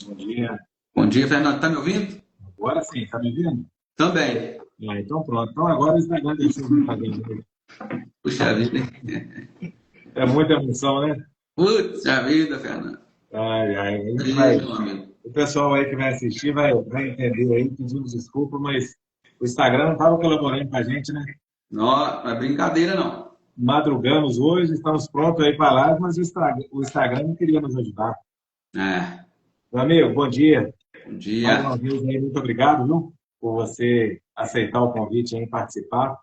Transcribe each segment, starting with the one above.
Bom dia. Bom dia, Fernando. Tá me ouvindo? Agora sim, tá me ouvindo? Também. Então pronto. Então agora o Instagram deixou eu fazer mesmo. Puxa vida, hein? É muita emoção, né? Puxa vida, Fernando. Ai, ai, a gente Ei, vai. meu amigo. O pessoal aí que vai assistir vai entender aí, pedimos desculpa, mas o Instagram não estava colaborando com a gente, né? Não é brincadeira, não. Madrugamos hoje, estamos prontos aí para a live, mas o Instagram não queria nos ajudar. É, Meu amigo, bom dia. bom Mais dia. uma vez aí, muito obrigado, viu, por você aceitar o convite aí em participar.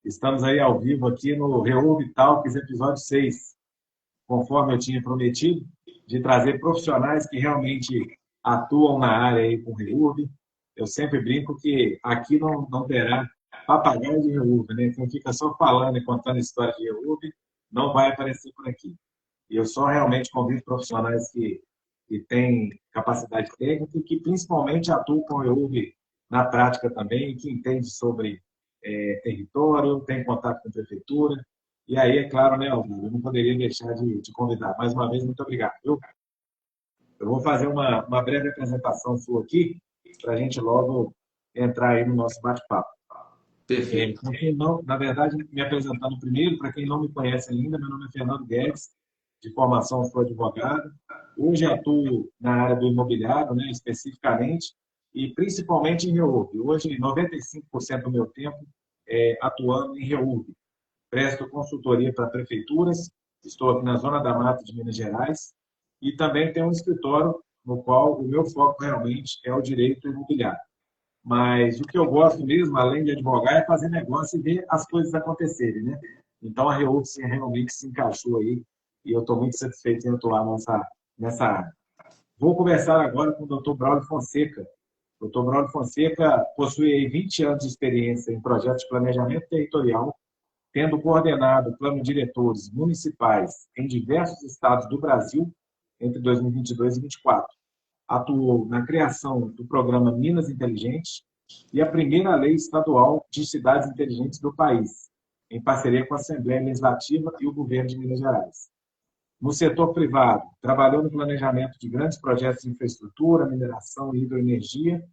Estamos aí ao vivo aqui no Reúbe Talks, episódio 6, conforme eu tinha prometido, de trazer profissionais que realmente atuam na área aí com Reúbe. Eu sempre brinco que aqui não terá papagaio de Reúbe, né? Quem fica só falando e contando história de Reúbe não vai aparecer por aqui. E eu só realmente convido profissionais que têm capacidade técnica e que principalmente atuam com o Reúbe na prática também, que entende sobre território, tem contato com a prefeitura. E aí, é claro, né, Alvin, eu não poderia deixar de te convidar. Mais uma vez, muito obrigado. Eu vou fazer uma breve apresentação sua aqui, para a gente logo entrar aí no nosso bate-papo. Perfeito. Para quem não, na verdade, me apresentando primeiro, para quem não me conhece ainda, meu nome é Fernando Guedes, de formação sou advogado. Hoje atuo na área do imobiliário, né, especificamente, e principalmente em REURB. Hoje, 95% do meu tempo é atuando em REURB. Presto consultoria para prefeituras, estou aqui na Zona da Mata de Minas Gerais, e também tenho um escritório no qual o meu foco realmente é o direito imobiliário. Mas o que eu gosto mesmo, além de advogar, é fazer negócio e ver as coisas acontecerem, né? Então a Reúbe realmente se encaixou aí e eu estou muito satisfeito em atuar nessa área. Vou conversar agora com o Dr. Braulio Fonseca. O Dr. Braulio Fonseca possui aí 20 anos de experiência em projetos de planejamento territorial, tendo coordenado planos diretores municipais em diversos estados do Brasil entre 2022 e 2024. Atuou na criação do programa Minas Inteligentes e a primeira lei estadual de cidades inteligentes do país, em parceria com a Assembleia Legislativa e o governo de Minas Gerais. No setor privado, trabalhou no planejamento de grandes projetos de infraestrutura, mineração e hidroenergia.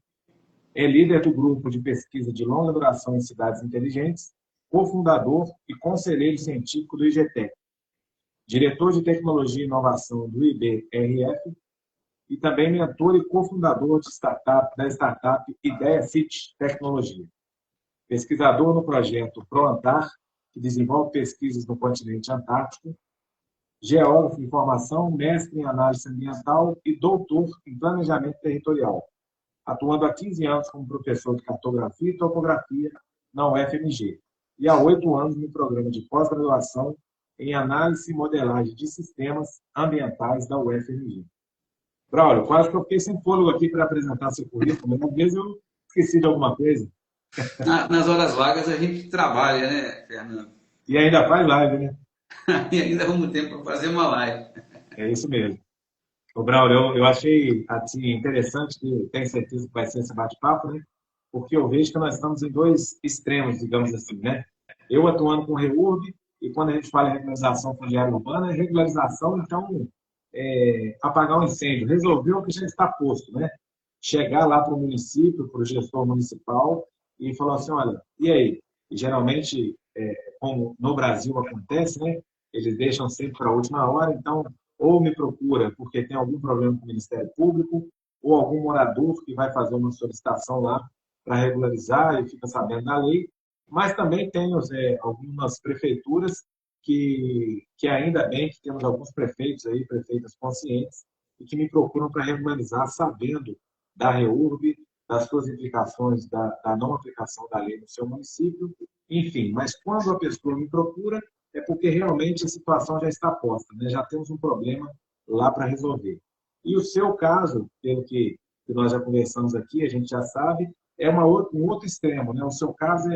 É líder do grupo de pesquisa de longa duração em cidades inteligentes, cofundador e conselheiro científico do IGTEC, diretor de tecnologia e inovação do IBRF e também mentor e cofundador da startup Ideia City Tecnologia. Pesquisador no projeto ProAntar, que desenvolve pesquisas no continente antártico, geógrafo em formação, mestre em análise ambiental e doutor em planejamento territorial, atuando há 15 anos como professor de cartografia e topografia na UFMG e há 8 anos no programa de pós-graduação em análise e modelagem de sistemas ambientais da UFMG. Braulio, quase que eu fiquei sem fôlego aqui para apresentar seu currículo, mas às vezes eu esqueci de alguma coisa. Nas horas vagas a gente trabalha, né, Fernando? E ainda faz live, né? E ainda vamos ter para fazer uma live. É isso mesmo. O Braulio, eu achei assim, interessante, que tenho certeza que vai ser esse bate-papo, né? Porque eu vejo que nós estamos em dois extremos, digamos assim, né? Eu atuando com REURB, e quando a gente fala em regularização fundiária urbana, é regularização, então, apagar um incêndio, resolver o que já está posto, né? Chegar lá para o município, para o gestor municipal, e falar assim, olha, e aí? E geralmente, como no Brasil acontece, né? Eles deixam sempre para a última hora, então, ou me procura porque tem algum problema com o Ministério Público, ou algum morador que vai fazer uma solicitação lá para regularizar e fica sabendo da lei, mas também temos algumas prefeituras que ainda bem que temos alguns prefeitos aí, prefeitas conscientes, e que me procuram para regularizar, sabendo da REURB, das suas implicações da não aplicação da lei no seu município, enfim. Mas quando a pessoa me procura, é porque realmente a situação já está posta, né? Já temos um problema lá para resolver. E o seu caso, pelo que nós já conversamos aqui, a gente já sabe, é um outro extremo, né? O seu caso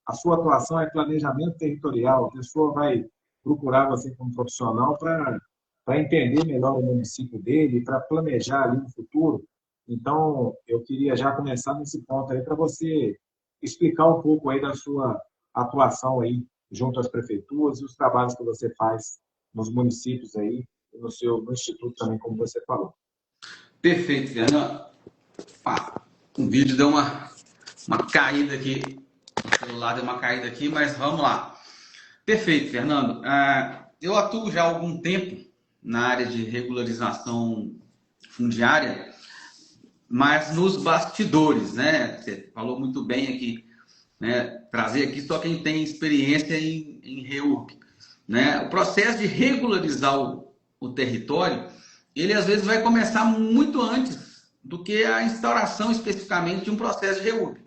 a sua atuação é planejamento territorial, a pessoa vai procurar você como profissional para entender melhor o município dele, para planejar ali no futuro. Então, eu queria já começar nesse ponto aí para você explicar um pouco aí da sua atuação aí junto às prefeituras e os trabalhos que você faz nos municípios aí, no instituto também, como você falou. Perfeito, Fernando. O vídeo deu uma caída aqui. O celular deu uma caída aqui, mas vamos lá. Perfeito, Fernando. Eu atuo já há algum tempo na área de regularização fundiária, mas nos bastidores, né? Você falou muito bem aqui, né? Trazer aqui só quem tem experiência em REURB, né? O processo de regularizar o território, ele às vezes vai começar muito antes do que a instauração especificamente de um processo de REURB.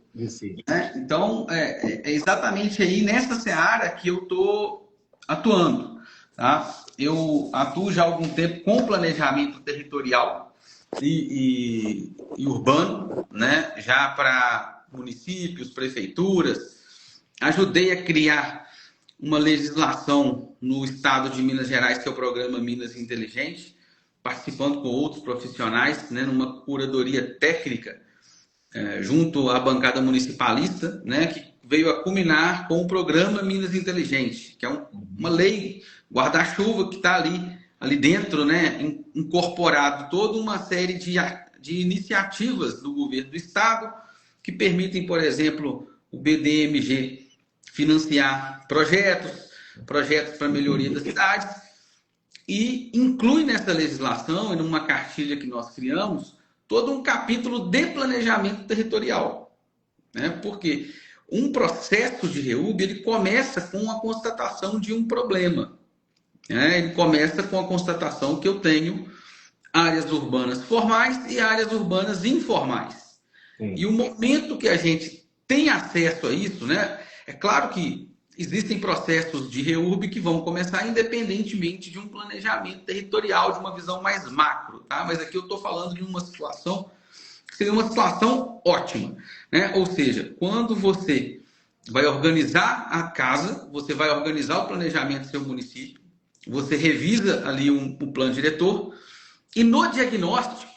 Né? Então, é exatamente aí nessa seara que eu estou atuando. Tá? Eu atuo já há algum tempo com planejamento territorial e urbano, né? Já para municípios, prefeituras. Ajudei a criar uma legislação no estado de Minas Gerais, que é o programa Minas Inteligente, participando com outros profissionais, né, numa curadoria técnica junto à bancada municipalista, né, que veio a culminar com o programa Minas Inteligente, que é uma lei guarda-chuva que está ali dentro, né, incorporado toda uma série de iniciativas do governo do estado que permitem, por exemplo, o BDMG financiar projetos para melhoria das cidades, e inclui nessa legislação, e numa cartilha que nós criamos, todo um capítulo de planejamento territorial. Né? Porque um processo de REURB, ele começa com a constatação de um problema. Né? Ele começa com a constatação que eu tenho áreas urbanas formais e áreas urbanas informais. Sim. E o momento que a gente tem acesso a isso, né? É claro que existem processos de REURB que vão começar independentemente de um planejamento territorial, de uma visão mais macro, tá? Mas aqui eu estou falando de uma situação que seria uma situação ótima, né? Ou seja, quando você vai organizar a casa, você vai organizar o planejamento do seu município, você revisa ali um plano diretor, e no diagnóstico,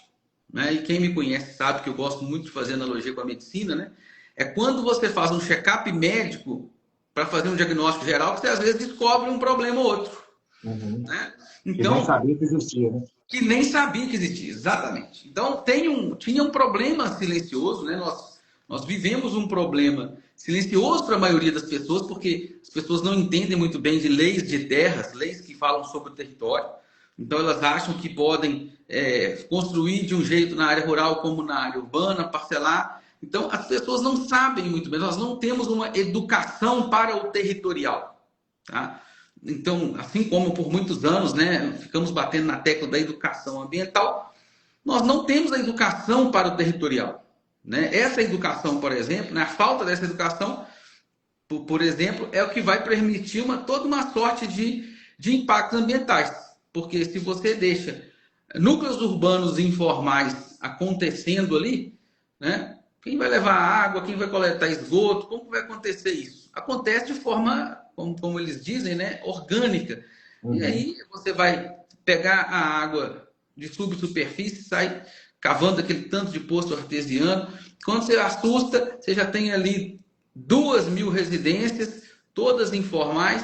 né? E quem me conhece sabe que eu gosto muito de fazer analogia com a medicina, né? É quando você faz um check-up médico para fazer um diagnóstico geral, que você às vezes descobre um problema ou outro. Uhum. Né? Então, que nem sabia que existia, né? Que nem sabia que existia, exatamente. Então, tinha um problema silencioso, né? Nós vivemos um problema silencioso para a maioria das pessoas, porque as pessoas não entendem muito bem de leis de terras, leis que falam sobre o território. Então, elas acham que podem construir de um jeito na área rural como na área urbana, parcelar. Então, as pessoas não sabem muito bem, nós não temos uma educação para o territorial. Tá? Então, assim como por muitos anos, né, ficamos batendo na tecla da educação ambiental, nós não temos a educação para o territorial. Né? Essa educação, por exemplo, né, a falta dessa educação, por exemplo, é o que vai permitir toda uma sorte de impactos ambientais. Porque se você deixa núcleos urbanos informais acontecendo ali, né? Quem vai levar água, quem vai coletar esgoto, como vai acontecer isso? Acontece de forma, como eles dizem, né, orgânica. Uhum. E aí você vai pegar a água de subsuperfície, sai cavando aquele tanto de poço artesiano. Quando você assusta, você já tem ali 2.000 residências, todas informais,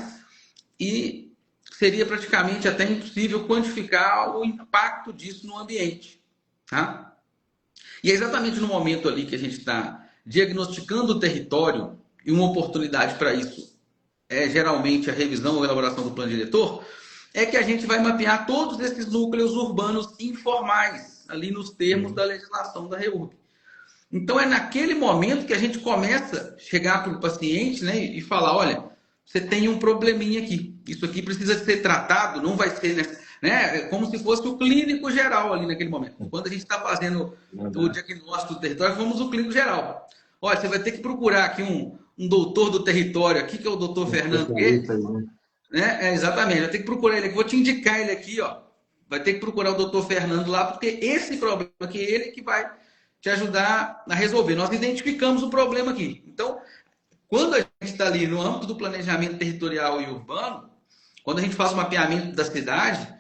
e seria praticamente até impossível quantificar o impacto disso no ambiente. Tá? E é exatamente no momento ali que a gente está diagnosticando o território, e uma oportunidade para isso é geralmente a revisão ou elaboração do plano diretor, é que a gente vai mapear todos esses núcleos urbanos informais, ali nos termos da legislação da REURB. Então é naquele momento que a gente começa a chegar para o paciente, né, e falar, olha, você tem um probleminha aqui, isso aqui precisa ser tratado, não vai ser... Né? Como se fosse o clínico geral ali naquele momento. Quando a gente está fazendo o diagnóstico do território, vamos o clínico geral. Olha, você vai ter que procurar aqui um doutor do território aqui, que é o doutor Fernando Guedes. Né? Exatamente, vai ter que procurar ele aqui. Vou te indicar ele aqui, ó. Vai ter que procurar o doutor Fernando lá, porque esse problema aqui é ele que vai te ajudar a resolver. Nós identificamos o problema aqui. Então, quando a gente está ali no âmbito do planejamento territorial e urbano, quando a gente faz o mapeamento da cidade,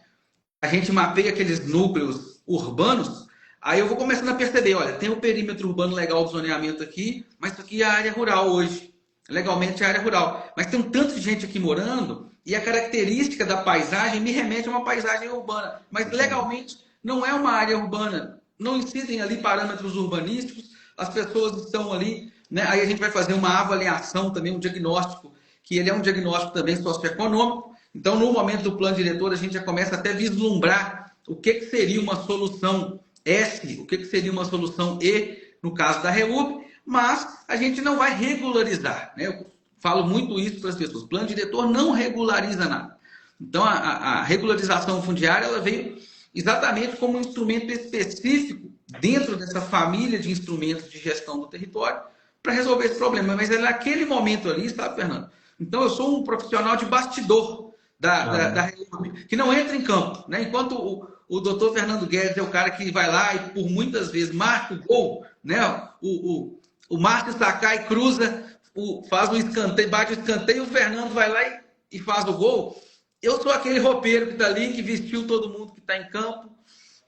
a gente mapeia aqueles núcleos urbanos, aí eu vou começando a perceber, olha, tem o perímetro urbano legal do zoneamento aqui, mas isso aqui é a área rural hoje. Legalmente é a área rural. Mas tem um tanto de gente aqui morando, e a característica da paisagem me remete a uma paisagem urbana. Mas legalmente não é uma área urbana. não incidem ali parâmetros urbanísticos, as pessoas estão ali, né? Aí a gente vai fazer uma avaliação também, um diagnóstico, que ele é um diagnóstico também socioeconômico. Então, no momento do plano diretor, a gente já começa até a vislumbrar o que seria uma solução S, o que seria uma solução E, no caso da REURB, mas a gente não vai regularizar, né? Eu falo muito isso para as pessoas. O plano diretor não regulariza nada. Então, a regularização fundiária ela veio exatamente como um instrumento específico dentro dessa família de instrumentos de gestão do território para resolver esse problema. Mas é naquele momento ali, sabe, Fernando? Então, eu sou um profissional de bastidor da REURB, que não entra em campo, né? Enquanto o doutor Fernando Guedes é o cara que vai lá e, por muitas vezes, marca o gol, né? O Márcio Sakai cruza, faz o escanteio, bate o escanteio, o Fernando vai lá e faz o gol. Eu sou aquele roupeiro que está ali, que vestiu todo mundo que está em campo,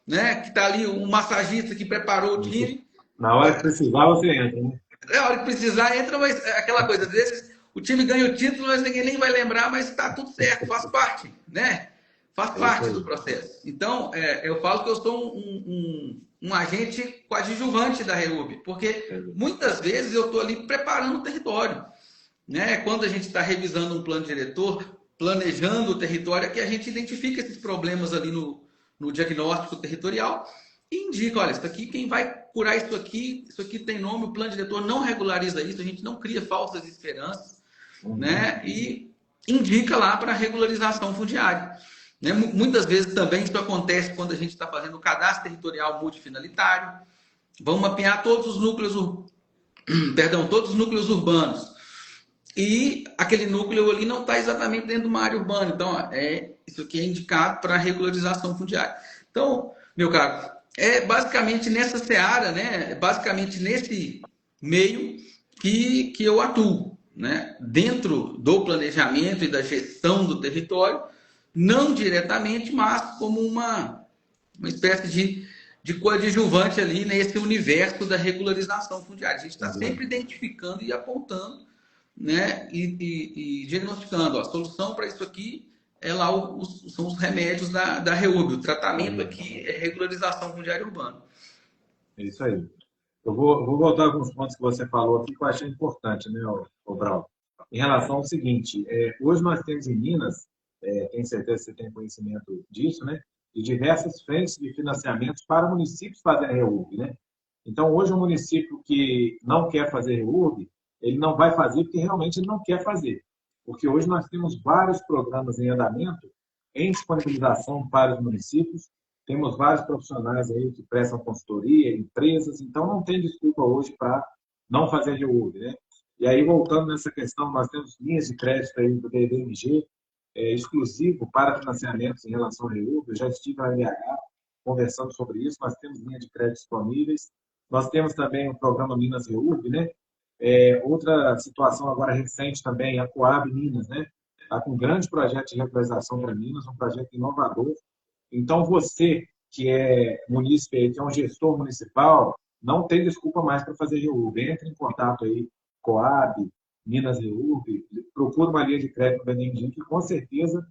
né? Que está ali, um massagista que preparou o time. Na hora que precisar, você entra, né? Na hora que precisar, entra, mas aquela coisa, às vezes o time ganha o título, mas ninguém nem vai lembrar, mas está tudo certo, faz parte, né? Faz parte do processo. Então, eu falo que eu sou um agente coadjuvante da REURB, porque muitas vezes eu estou ali preparando o território, né? Quando a gente está revisando um plano diretor, planejando o território, é que a gente identifica esses problemas ali no diagnóstico territorial e indica, olha, isso aqui, quem vai curar isso aqui tem nome, o plano diretor não regulariza isso, a gente não cria falsas esperanças, né? E indica lá para regularização fundiária. Né? Muitas vezes também isso acontece quando a gente está fazendo o cadastro territorial multifinalitário. Vamos mapear todos os núcleos, todos os núcleos urbanos. E aquele núcleo ali não está exatamente dentro de uma área urbana. Então, isso aqui é indicado para regularização fundiária. Então, meu caro, é basicamente nessa seara, né? É basicamente nesse meio que eu atuo, né? Dentro do planejamento e da gestão do território, não diretamente, mas como uma espécie de coadjuvante ali nesse universo da regularização fundiária. A gente está sempre identificando e apontando, né, e diagnosticando. Ó, a solução para isso aqui é lá são os remédios da REURB. O tratamento aqui é regularização fundiária urbana. É isso aí. Eu vou voltar a alguns pontos que você falou aqui que eu achei importante, né, Brau? Em relação ao seguinte, hoje nós temos em Minas, tenho certeza que você tem conhecimento disso, né, de diversas frentes de financiamentos para municípios fazerem REURB, né? Então, hoje, um município que não quer fazer REURB, ele não vai fazer porque realmente ele não quer fazer. Porque hoje nós temos vários programas em andamento, em disponibilização para os municípios, temos vários profissionais aí que prestam consultoria, empresas, então não tem desculpa hoje para não fazer REURB, né? E aí, voltando nessa questão, nós temos linhas de crédito aí do DDMG, exclusivo para financiamentos em relação ao REURB. Eu já estive na LH conversando sobre isso, nós temos linha de crédito disponíveis. Nós temos também o programa Minas REURB, né? Outra situação agora recente também, a Coab Minas, né? Está com um grande projeto de regularização para Minas, um projeto inovador. Então, você que é munícipe, que é um gestor municipal, não tem desculpa mais para fazer REURB. Entre em contato aí, Coab, Minas REURB, procura uma linha de crédito do BNDES, que com certeza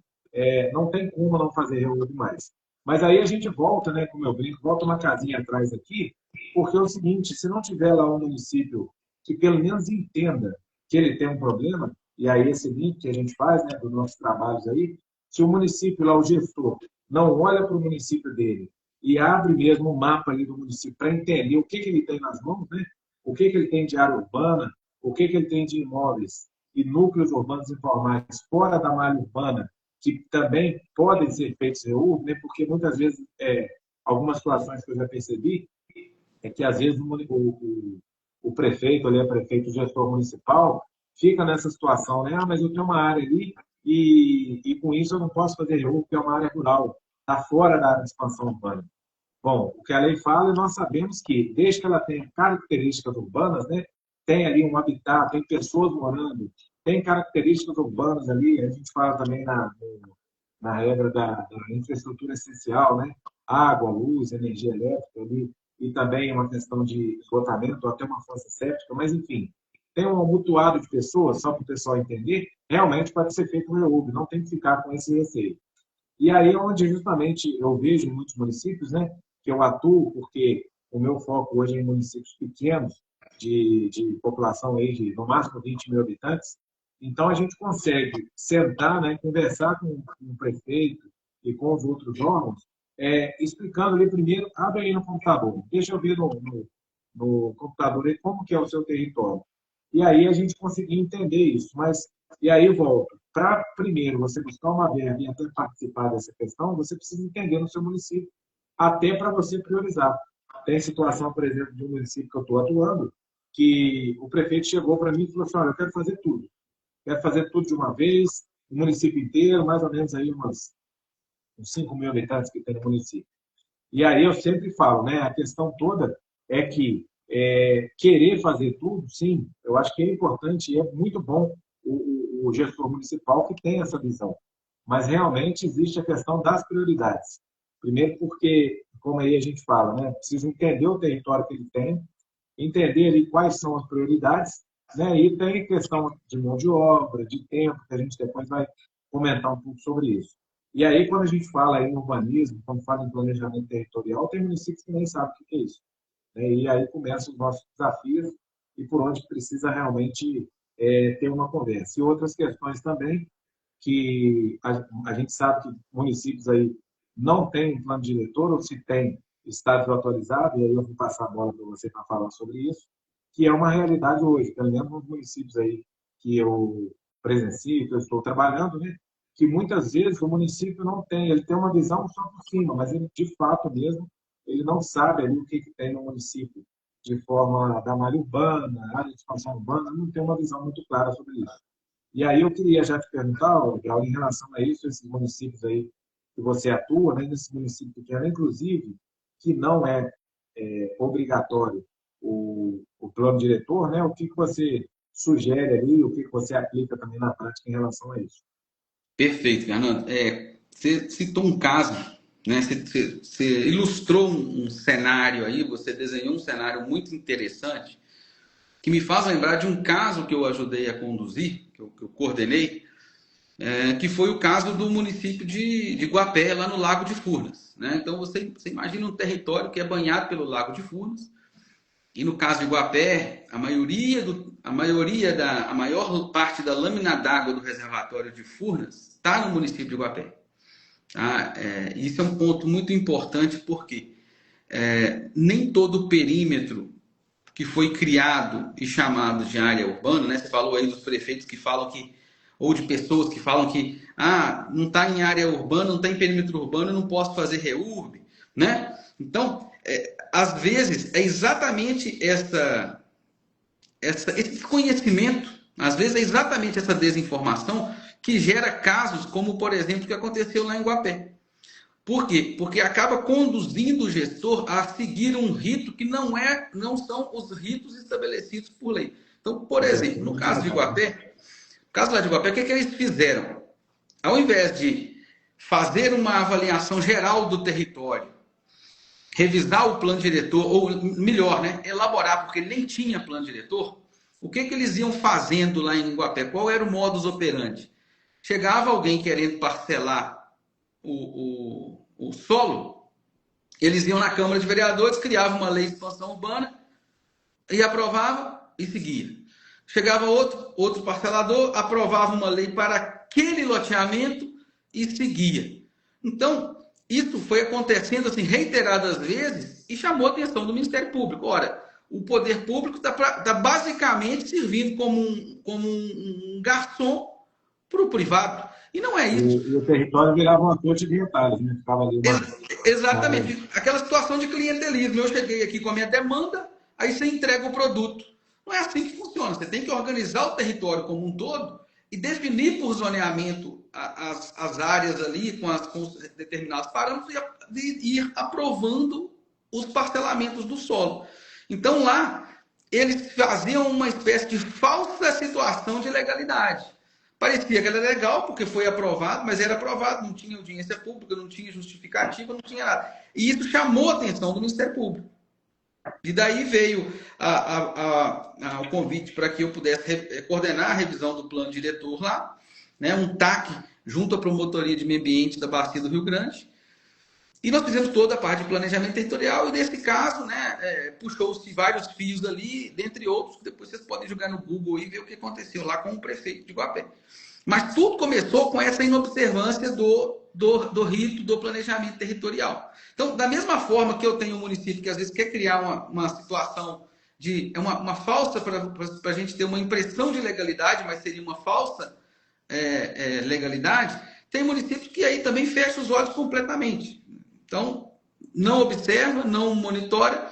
não tem como não fazer REURB mais. Mas aí a gente volta, né, como eu brinco, volta uma casinha atrás aqui, porque é o seguinte, se não tiver lá um município que pelo menos entenda que ele tem um problema, e aí esse link que a gente faz, né, dos nossos trabalhos aí, se o município lá, o gestor, não olha para o município dele e abre mesmo um mapa ali do município para entender o que ele tem nas mãos, né, o que ele tem de área urbana, o que ele tem de imóveis e núcleos urbanos informais fora da malha urbana, que também podem ser feitos REURB, né, porque muitas vezes, algumas situações que eu já percebi, é que às vezes o prefeito, ali, o gestor municipal, fica nessa situação, né? Ah, mas eu tenho uma área ali e com isso eu não posso fazer REURB, porque é uma área rural, está fora da área de expansão urbana. Bom, o que a lei fala, nós sabemos que, desde que ela tenha características urbanas, né? Tem ali um habitat, tem pessoas morando, tem características urbanas ali, a gente fala também na regra da infraestrutura essencial, né? Água, luz, energia elétrica ali, e também uma questão de esgotamento, ou até uma fossa séptica, mas enfim, tem um amontoado de pessoas, só para o pessoal entender, realmente pode ser feito um REURB, não tem que ficar com esse receio. E aí é onde justamente eu vejo em muitos municípios, né, que eu atuo, porque o meu foco hoje é em municípios pequenos, de população aí de, no máximo, 20 mil habitantes. Então, a gente consegue sentar, né, conversar com o prefeito e com os outros órgãos, explicando ali primeiro, abre aí no computador, deixa eu ver no computador aí como que é o seu território. E aí a gente conseguir entender isso. Mas, e aí volta, para primeiro você buscar uma verba e até participar dessa questão, você precisa entender no seu município, até para você priorizar. Tem situação, por exemplo, de um município que eu estou atuando, que o prefeito chegou para mim e falou assim, olha, eu quero fazer tudo. Quero fazer tudo de uma vez, o município inteiro, mais ou menos aí uns 5 mil habitantes que tem no município. E aí eu sempre falo, né, a questão toda é que querer fazer tudo, sim, eu acho que é importante e é muito bom o gestor municipal que tem essa visão. Mas realmente existe a questão das prioridades. Primeiro porque, como aí a gente fala, né, precisa entender o território que ele tem, entender ali quais são as prioridades, né, e tem questão de mão de obra, de tempo, que a gente depois vai comentar um pouco sobre isso. E aí, quando a gente fala em urbanismo, quando fala em planejamento territorial, tem municípios que nem sabem o que é isso, né? E aí começam os nossos desafios e por onde precisa realmente ter uma conversa. E outras questões também, que a gente sabe que municípios aí não têm um plano diretor, ou se tem, está desatualizado, e aí eu vou passar a bola para você para falar sobre isso, que é uma realidade hoje, pelo menos nos municípios aí que eu presencio, que eu estou trabalhando, né? Que muitas vezes o município não tem, ele tem uma visão só por cima, mas ele, de fato mesmo, ele não sabe ali o que tem no município, de forma da malha urbana, área de expansão urbana, não tem uma visão muito clara sobre isso. E aí eu queria já te perguntar, Grau, em relação a isso, esses municípios aí que você atua, né, nesse município pequeno, inclusive, que não é obrigatório o plano diretor, né, o que você sugere ali, o que você aplica também na prática em relação a isso? Perfeito, Fernando. Você citou um caso, né? Você ilustrou um cenário aí, você desenhou um cenário muito interessante que me faz lembrar de um caso que eu ajudei a conduzir, que eu coordenei, que foi o caso do município de Guapé, lá no Lago de Furnas, né? Então você imagina um território que é banhado pelo Lago de Furnas, e no caso de Guapé, a maior parte da lâmina d'água do reservatório de Furnas está no município de Guapé. Tá? Isso é um ponto muito importante porque nem todo o perímetro que foi criado e chamado de área urbana, né? Você falou aí dos prefeitos que falam que, ou de pessoas que falam que não está em área urbana, não está em perímetro urbano, eu não posso fazer reurb, né? Então, às vezes, é exatamente esse desconhecimento, às vezes é exatamente essa desinformação que gera casos como, por exemplo, o que aconteceu lá em Guapé. Por quê? Porque acaba conduzindo o gestor a seguir um rito que não são os ritos estabelecidos por lei. Então, por exemplo, no caso de Guapé, no caso lá de Guapé, o que eles fizeram? Ao invés de fazer uma avaliação geral do território, revisar o plano diretor, ou melhor, né, elaborar, porque ele nem tinha plano diretor, o que eles iam fazendo lá em Guapé? Qual era o modus operandi? Chegava alguém querendo parcelar o solo, eles iam na Câmara de Vereadores, criavam uma lei de expansão urbana e aprovava e seguia. Chegava outro parcelador, aprovava uma lei para aquele loteamento e seguia. Então, isso foi acontecendo assim reiteradas vezes e chamou a atenção do Ministério Público. Ora, o poder público está basicamente servindo como um garçom para o privado. E não é isso. E o território virava uma corte de retalhos, né? Ficava ali Exatamente. Aquela situação de clientelismo. Eu cheguei aqui com a minha demanda, aí você entrega o produto. Não é assim que funciona. Você tem que organizar o território como um todo e definir por zoneamento as áreas ali com os determinados parâmetros e ir aprovando os parcelamentos do solo. Então lá, eles faziam uma espécie de falsa situação de legalidade. Parecia que era legal, porque foi aprovado, mas era aprovado, não tinha audiência pública, não tinha justificativa, não tinha nada. E isso chamou a atenção do Ministério Público. E daí veio o convite para que eu pudesse coordenar a revisão do plano diretor lá, né, um TAC junto à Promotoria de Meio Ambiente da Bacia do Rio Grande. E nós fizemos toda a parte de planejamento territorial e, nesse caso, né, puxou-se vários fios ali, dentre outros, que depois vocês podem jogar no Google e ver o que aconteceu lá com o prefeito de Guapé. Mas tudo começou com essa inobservância do rito do planejamento territorial. Então, da mesma forma que eu tenho um município que às vezes quer criar uma situação de uma falsa, para a gente ter uma impressão de legalidade, mas seria uma falsa legalidade, tem municípios que aí também fecham os olhos completamente. Então, não observa, não monitora,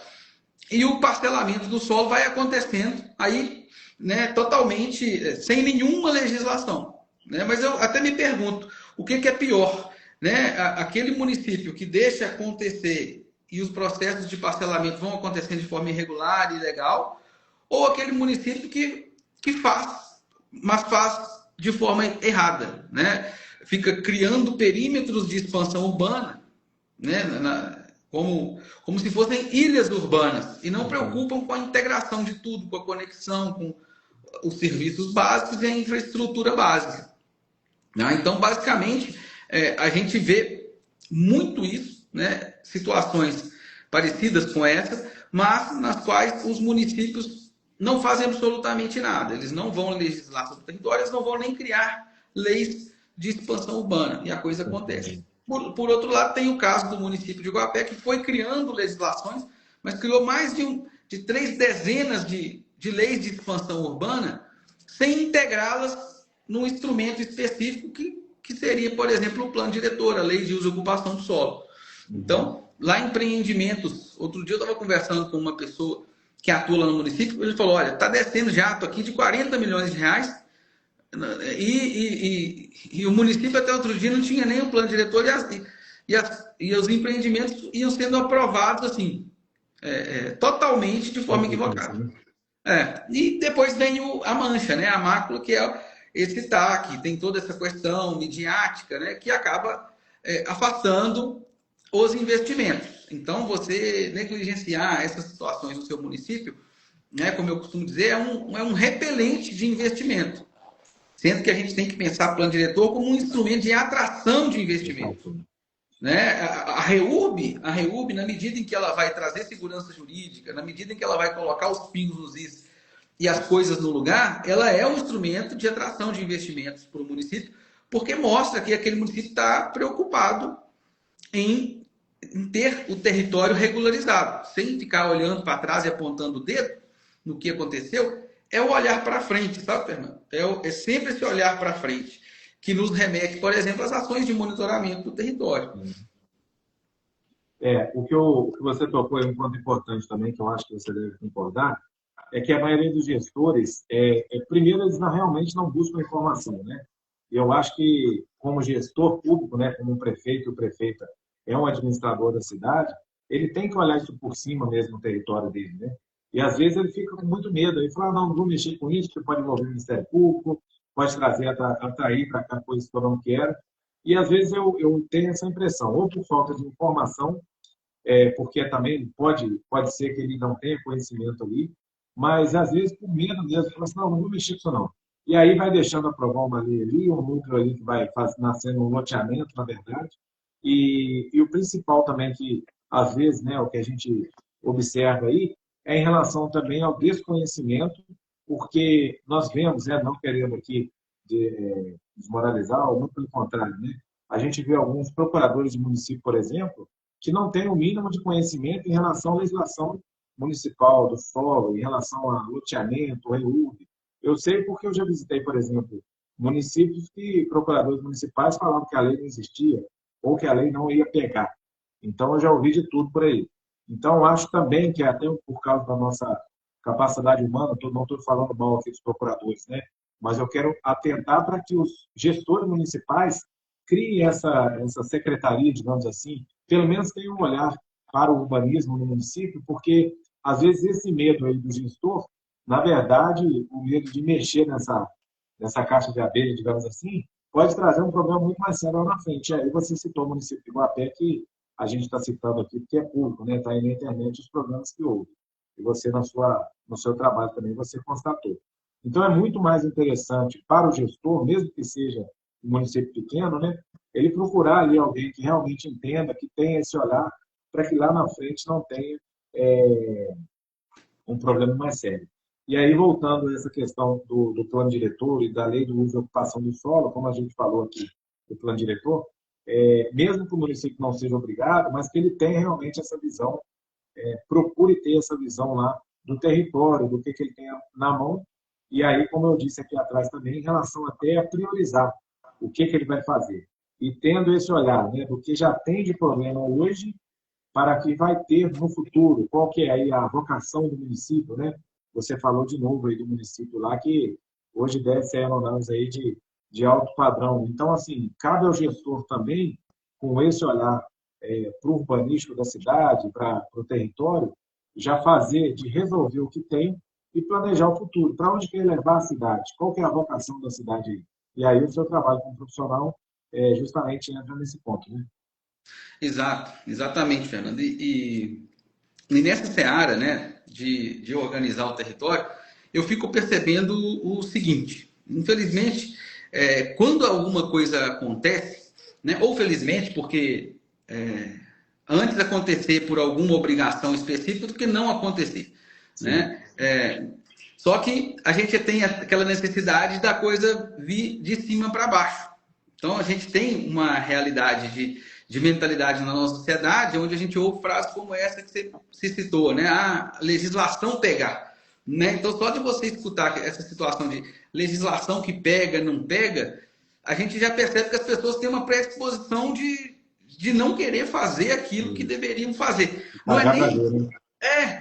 e o parcelamento do solo vai acontecendo aí, né, totalmente sem nenhuma legislação. Né? Mas eu até me pergunto, o que é pior? Né? Aquele município que deixa acontecer e os processos de parcelamento vão acontecendo de forma irregular e ilegal, ou aquele município que faz, mas faz de forma errada, né? Fica criando perímetros de expansão urbana, né? Como se fossem ilhas urbanas, e não preocupam com a integração de tudo, com a conexão, com os serviços básicos e a infraestrutura básica. Né? Então, basicamente, a gente vê muito isso, né? Situações parecidas com essas, mas nas quais os municípios não fazem absolutamente nada. Eles não vão legislar sobre o território, eles não vão nem criar leis de expansão urbana, e a coisa acontece. Por outro lado, tem o caso do município de Guapé, que foi criando legislações, mas criou mais de 3 dezenas de leis de expansão urbana, sem integrá-las num instrumento específico que seria, por exemplo, o plano diretor, a lei de uso e ocupação do solo. Então, lá em empreendimentos, outro dia eu estava conversando com uma pessoa que atua lá no município, ele falou, olha, está descendo jato aqui de 40 milhões de reais, e o município até outro dia não tinha nem um plano diretor, e os empreendimentos iam sendo aprovados assim, totalmente de forma equivocada. E depois vem a mancha, né? A mácula, que é esse TAC, tem toda essa questão midiática, né? Que acaba afastando os investimentos. Então, você negligenciar essas situações no seu município, né, como eu costumo dizer, é um repelente de investimento. Sendo que a gente tem que pensar o plano diretor como um instrumento de atração de investimento. Né? A REURB, na medida em que ela vai trazer segurança jurídica, na medida em que ela vai colocar os pingos nos is e as coisas no lugar, ela é um instrumento de atração de investimentos para o município, porque mostra que aquele município está preocupado em ter o território regularizado, sem ficar olhando para trás e apontando o dedo no que aconteceu. É o olhar para frente, sabe, Fernando? É sempre esse olhar para frente que nos remete, por exemplo, às ações de monitoramento do território. O que você tocou é um ponto importante também, que eu acho que você deve concordar, é que a maioria dos gestores, primeiro, eles realmente não buscam informação, né? E eu acho que, como gestor público, né, como um prefeito ou prefeita é um administrador da cidade, ele tem que olhar isso por cima mesmo no território dele, né? E às vezes ele fica com muito medo, ele fala, não vou mexer com isso, que pode envolver o Ministério Público, pode atrair para cá coisas que eu não quero. E às vezes eu tenho essa impressão, ou por falta de informação, porque também pode ser que ele não tenha conhecimento ali, mas às vezes por medo mesmo, fala assim, não vou mexer com isso não. E aí vai deixando aprovar uma lei ali, um núcleo ali que vai nascendo um loteamento, na verdade. E o principal também que, às vezes, né, o que a gente observa aí, é em relação também ao desconhecimento, porque nós vemos, não querendo aqui desmoralizar, ou muito pelo contrário, né? A gente vê alguns procuradores de município, por exemplo, que não têm o mínimo de conhecimento em relação à legislação municipal do solo, em relação a loteamento, REURB. Eu sei porque eu já visitei, por exemplo, municípios que procuradores municipais falavam que a lei não existia ou que a lei não ia pegar. Então, eu já ouvi de tudo por aí. Então, acho também que até por causa da nossa capacidade humana, não estou falando mal aqui dos procuradores, né? Mas eu quero atentar para que os gestores municipais criem essa secretaria, digamos assim, pelo menos tenham um olhar para o urbanismo no município, porque, às vezes, esse medo aí do gestor, na verdade, o medo de mexer nessa caixa de abelha, digamos assim, pode trazer um problema muito mais sério lá na frente. Aí você citou o município de Guapé, que a gente está citando aqui, porque é público, né? Está aí na internet os problemas que houve. E você, no seu trabalho também, você constatou. Então, é muito mais interessante para o gestor, mesmo que seja um município pequeno, né? Ele procurar ali alguém que realmente entenda, que tenha esse olhar, para que lá na frente não tenha um problema mais sério. E aí, voltando a essa questão do plano diretor e da lei do uso e ocupação do solo, como a gente falou aqui do plano diretor, mesmo que o município não seja obrigado, mas que ele tenha realmente essa visão, procure ter essa visão lá do território, do que ele tem na mão, e aí, como eu disse aqui atrás também, em relação até a priorizar o que ele vai fazer. E tendo esse olhar, né, do que já tem de problema hoje para que vai ter no futuro, qual que é aí a vocação do município, né? Você falou de novo aí do município lá, que hoje deve ser aeronaves aí de alto padrão. Então, assim, cabe ao gestor também, com esse olhar para o urbanístico da cidade, para o território, já fazer, de resolver o que tem e planejar o futuro. Para onde quer levar a cidade? Qual que é a vocação da cidade aí? E aí o seu trabalho como profissional justamente entra nesse ponto, né? Exato, exatamente, Fernando. E nessa seara, né, de organizar o território, eu fico percebendo o seguinte: infelizmente, quando alguma coisa acontece, né, ou felizmente, porque antes acontecer por alguma obrigação específica do que não acontecer, né? Só que a gente tem aquela necessidade da coisa vir de cima para baixo. Então a gente tem uma realidade de mentalidade na nossa sociedade, onde a gente ouve frases como essa que você se citou, né? A legislação pegar. Né? Então, só de você escutar essa situação de legislação que pega, não pega, a gente já percebe que as pessoas têm uma predisposição de não querer fazer aquilo que deveriam fazer.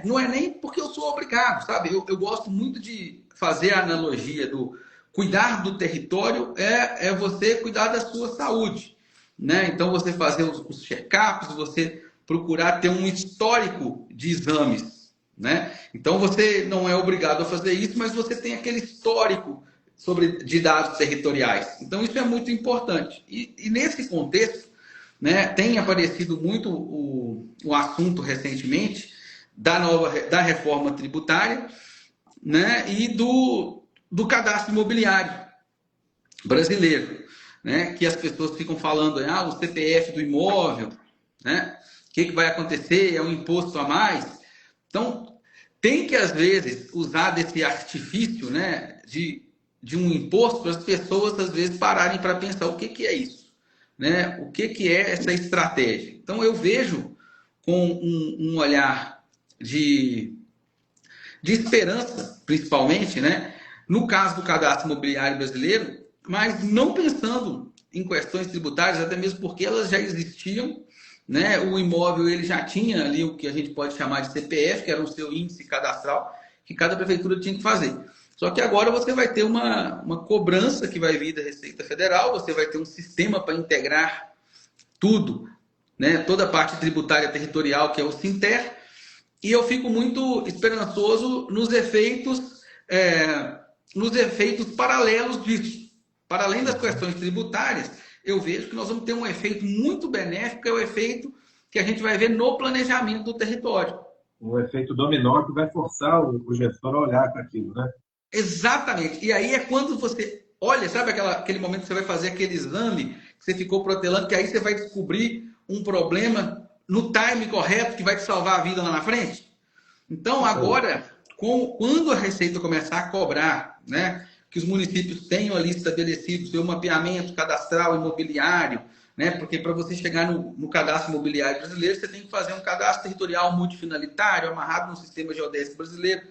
Não é nem porque eu sou obrigado, sabe? Eu gosto muito de fazer a analogia do cuidar do território é você cuidar da sua saúde. Né? Então, você fazer os check-ups, você procurar ter um histórico de exames. Né? Então, você não é obrigado a fazer isso, mas você tem aquele histórico de dados territoriais. Então, isso é muito importante. E nesse contexto, né, tem aparecido muito o assunto recentemente da reforma tributária, né, e do cadastro imobiliário brasileiro. Né, que as pessoas ficam falando, o CPF do imóvel, né, o que vai acontecer, é um imposto a mais. Então, tem que, às vezes, usar desse artifício, né, de um imposto para as pessoas, às vezes, pararem para pensar o que é isso, né, o que é essa estratégia. Então, eu vejo com um olhar de esperança, principalmente, né, no caso do cadastro imobiliário brasileiro, mas não pensando em questões tributárias, até mesmo porque elas já existiam, né? O imóvel ele já tinha ali o que a gente pode chamar de CPF, que era o seu índice cadastral, que cada prefeitura tinha que fazer. Só que agora você vai ter uma cobrança que vai vir da Receita Federal, você vai ter um sistema para integrar tudo, né? Toda a parte tributária territorial, que é o Sinter, e eu fico muito esperançoso nos efeitos paralelos disso. Para além das questões tributárias, eu vejo que nós vamos ter um efeito muito benéfico, que é o efeito que a gente vai ver no planejamento do território. Um efeito dominó que vai forçar o gestor a olhar para aquilo, né? Exatamente. E aí é quando você olha, sabe aquele momento que você vai fazer aquele exame, que você ficou protelando, que aí você vai descobrir um problema no time correto que vai te salvar a vida lá na frente? Então, agora, quando a Receita começar a cobrar, né, que os municípios tenham ali estabelecido seu mapeamento cadastral imobiliário, né, porque para você chegar no cadastro imobiliário brasileiro, você tem que fazer um cadastro territorial multifinalitário, amarrado no sistema geodésico brasileiro,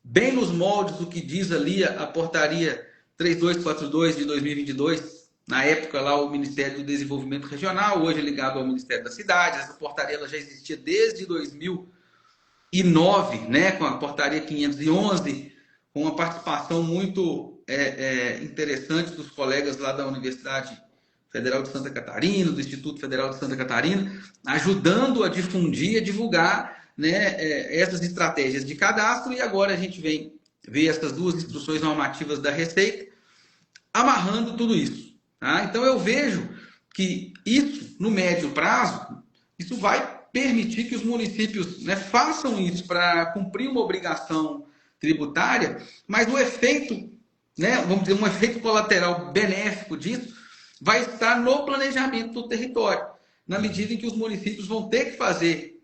bem nos moldes do que diz ali a portaria 3242 de 2022, na época lá o Ministério do Desenvolvimento Regional, hoje ligado ao Ministério da Cidade. Essa portaria ela já existia desde 2009, né, com a portaria 511, com uma participação muito interessante dos colegas lá da Universidade Federal de Santa Catarina, do Instituto Federal de Santa Catarina, ajudando a difundir, a divulgar, né, essas estratégias de cadastro. E agora a gente vem ver essas duas instruções normativas da Receita amarrando tudo isso. Tá? Então eu vejo que isso, no médio prazo, isso vai permitir que os municípios, né, façam isso para cumprir uma obrigação tributária, mas o efeito, né, vamos dizer, um efeito colateral benéfico disso vai estar no planejamento do território, na medida em que os municípios vão ter que fazer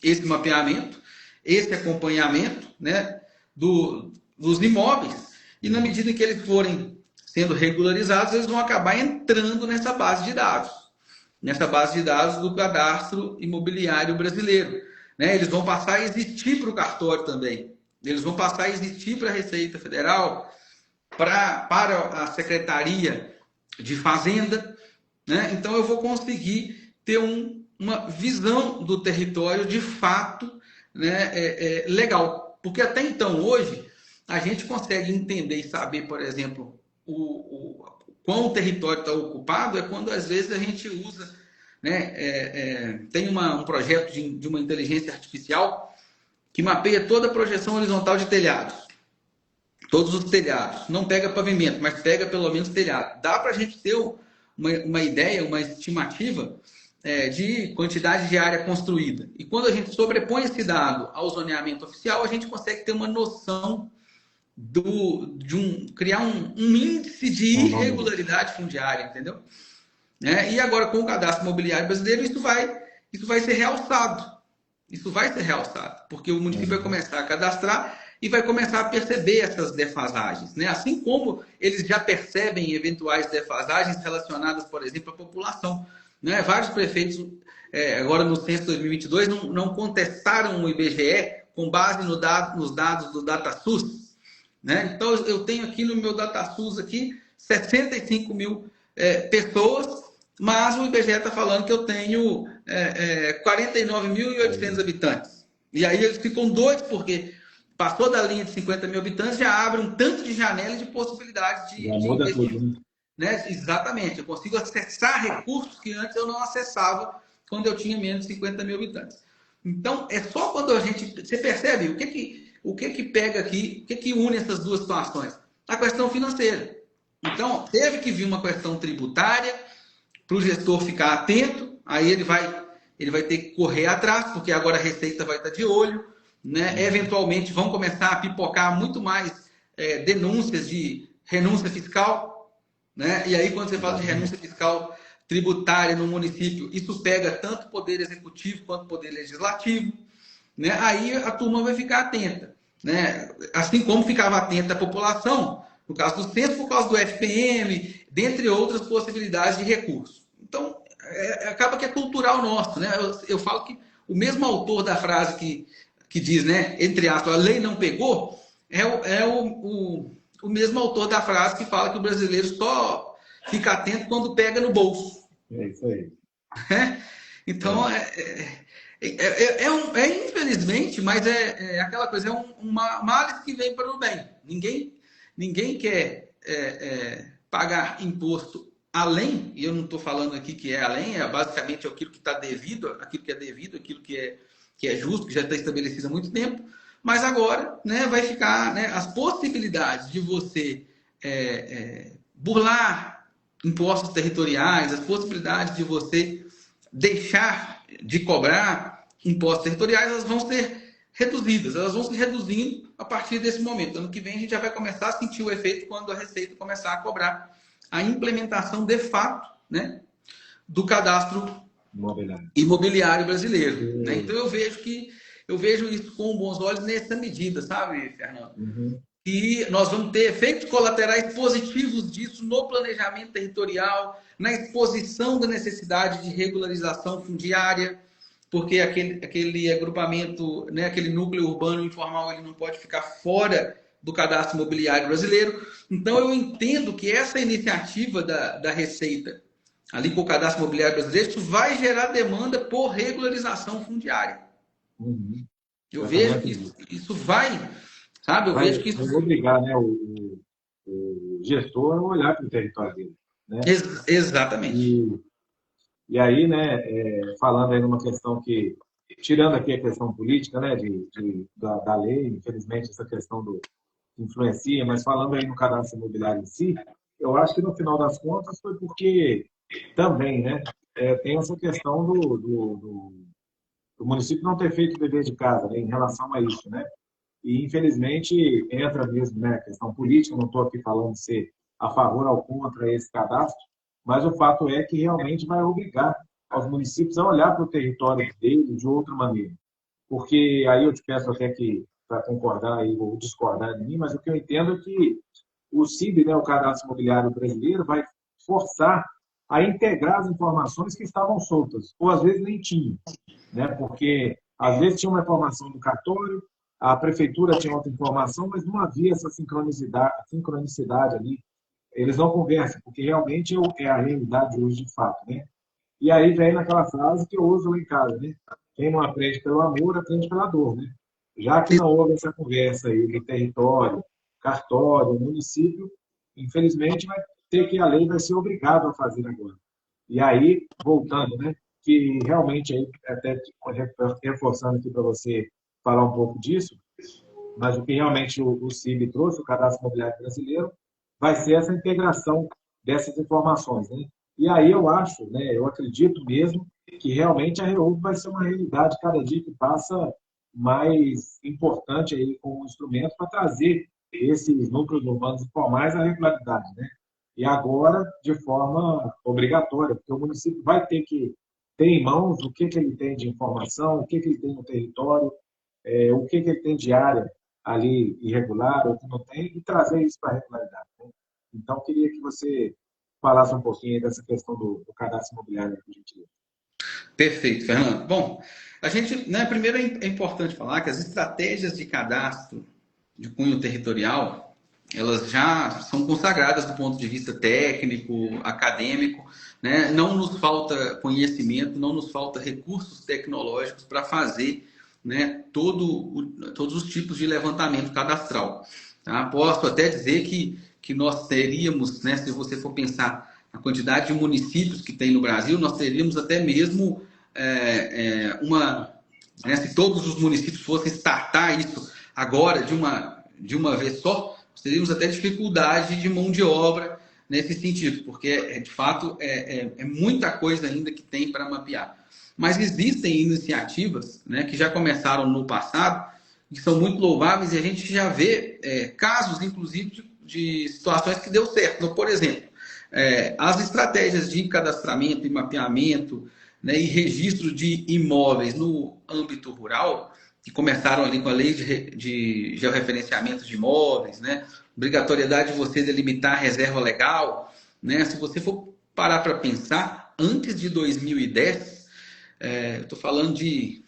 esse mapeamento, esse acompanhamento, né, dos imóveis, e na medida em que eles forem sendo regularizados, eles vão acabar entrando nessa base de dados do cadastro imobiliário brasileiro. Né? Eles vão passar a existir para o cartório também. Eles vão passar a existir para a Receita Federal, para a Secretaria de Fazenda. Né? Então, eu vou conseguir ter uma visão do território de fato, né, legal. Porque até então, hoje, a gente consegue entender e saber, por exemplo, quão o território está ocupado é quando, às vezes, a gente usa... Né, tem um projeto de uma inteligência artificial que mapeia toda a projeção horizontal de telhados. Todos os telhados. Não pega pavimento, mas pega pelo menos telhado. Dá para a gente ter uma ideia, uma estimativa de quantidade de área construída. E quando a gente sobrepõe esse dado ao zoneamento oficial, a gente consegue ter uma noção criar um índice de irregularidade fundiária, entendeu? E agora, com o cadastro imobiliário brasileiro, isso vai ser realçado. Isso vai ser realçado, porque o município vai começar a cadastrar e vai começar a perceber essas defasagens. Né? Assim como eles já percebem eventuais defasagens relacionadas, por exemplo, à população. Né? Vários prefeitos, agora no censo 2022, não contestaram o IBGE com base nos dados do DataSUS. Né? Então, eu tenho aqui no meu DataSUS aqui 65 mil pessoas, mas o IBGE está falando que eu tenho 49.800 habitantes. E aí eles ficam doidos, porque passou da linha de 50 mil habitantes, já abre um tanto de janela de possibilidades de investimento. Né? Exatamente, eu consigo acessar recursos que antes eu não acessava quando eu tinha menos de 50 mil habitantes. Então, é só quando você percebe o que pega aqui, o que une essas duas situações? A questão financeira. Então, teve que vir uma questão tributária para o gestor ficar atento, aí ele vai ter que correr atrás, porque agora a Receita vai estar de olho, né? Eventualmente vão começar a pipocar muito mais denúncias de renúncia fiscal, né? E aí quando você fala de renúncia fiscal tributária no município, isso pega tanto o poder executivo quanto o poder legislativo, né? Aí a turma vai ficar atenta, né? Assim como ficava atenta a população, no caso do censo, por causa do FPM, dentre outras possibilidades de recurso. Então, acaba que é cultural nosso, né? Eu falo que o mesmo autor da frase que diz, né, entre aspas, a lei não pegou, é o mesmo autor da frase que fala que o brasileiro só fica atento quando pega no bolso. É isso aí. Então, infelizmente, mas aquela coisa, uma malice que vem para o bem. Ninguém quer pagar imposto além, e eu não estou falando aqui que é além, basicamente aquilo que está devido, aquilo que é devido, aquilo que é justo, que já está estabelecido há muito tempo, mas agora, né, vai ficar, né, as possibilidades de você burlar impostos territoriais, as possibilidades de você deixar de cobrar impostos territoriais, elas vão ser reduzidas, elas vão se reduzindo a partir desse momento. Ano que vem a gente já vai começar a sentir o efeito quando a Receita começar a cobrar a implementação de fato, né, do cadastro imobiliário brasileiro. Né? Então eu vejo isso com bons olhos nessa medida, sabe, Fernando? Uhum. E nós vamos ter efeitos colaterais positivos disso no planejamento territorial, na exposição da necessidade de regularização fundiária, porque aquele agrupamento, né, aquele núcleo urbano informal, ele não pode ficar fora do cadastro imobiliário brasileiro. Então, eu entendo que essa iniciativa da Receita, ali com o cadastro imobiliário brasileiro, isso vai gerar demanda por regularização fundiária. Uhum. Eu vejo que isso vai, sabe? Vejo que isso vai obrigar, né, o gestor a olhar para o território dele. Né? Exatamente. E aí, né, falando aí numa questão que, tirando aqui a questão política, né, da lei, infelizmente essa questão influencia, mas falando aí no cadastro imobiliário em si, eu acho que no final das contas foi porque também, né, tem essa questão do município não ter feito o dever de casa, né, em relação a isso, né? E infelizmente entra mesmo, né, a questão política, não estou aqui falando ser a favor ou contra esse cadastro, mas o fato é que realmente vai obrigar aos municípios a olhar para o território deles de outra maneira. Porque aí eu te peço até que, para concordar aí, ou discordar de mim, mas o que eu entendo é que o CIB, né, o Cadastro Imobiliário Brasileiro, vai forçar a integrar as informações que estavam soltas, ou às vezes nem tinham, né? Porque às vezes tinha uma informação do cartório, a prefeitura tinha outra informação, mas não havia essa sincronicidade ali. Eles não conversam, porque realmente é a realidade hoje de fato, né? E aí vem naquela frase que eu uso lá em casa, né? Quem não aprende pelo amor, aprende pela dor, né? Já que não houve essa conversa aí do território, cartório, município, infelizmente vai ter que a lei vai ser obrigada a fazer agora. E aí, voltando, né? Que realmente aí, até reforçando aqui para você falar um pouco disso, mas o que realmente o CIB trouxe, o Cadastro Imobiliário Brasileiro, vai ser essa integração dessas informações, né? E aí eu acho, né, eu acredito mesmo que realmente a Reúbe vai ser uma realidade cada dia que passa mais importante aí como instrumento para trazer esses núcleos urbanos informais à regularidade, né? E agora de forma obrigatória, porque o município vai ter que ter em mãos o que ele tem de informação, o que ele tem no território, o que ele tem de área ali irregular ou que não tem, e trazer isso para a regularidade, né? Então, queria que você falasse um pouquinho dessa questão do cadastro imobiliário, por gentileza. Perfeito, Fernando. Bom, a gente, né, primeiro é importante falar que as estratégias de cadastro de cunho territorial, elas já são consagradas do ponto de vista técnico, acadêmico, né? Não nos falta conhecimento, não nos falta recursos tecnológicos para fazer, né, todos os tipos de levantamento cadastral. Tá? Posso até dizer que nós teríamos, né, se você for pensar na quantidade de municípios que tem no Brasil, nós teríamos até mesmo né, se todos os municípios fossem startar isso agora de uma vez só, nós teríamos até dificuldade de mão de obra nesse sentido, porque de fato é muita coisa ainda que tem para mapear. Mas existem iniciativas, né, que já começaram no passado, que são muito louváveis, e a gente já vê casos, inclusive, de situações que deu certo. Então, por exemplo, as estratégias de cadastramento e mapeamento, né, e registro de imóveis no âmbito rural, que começaram ali com a lei de georreferenciamento de imóveis, né, obrigatoriedade de você delimitar a reserva legal, né, se você for parar para pensar, antes de 2010, estou falando de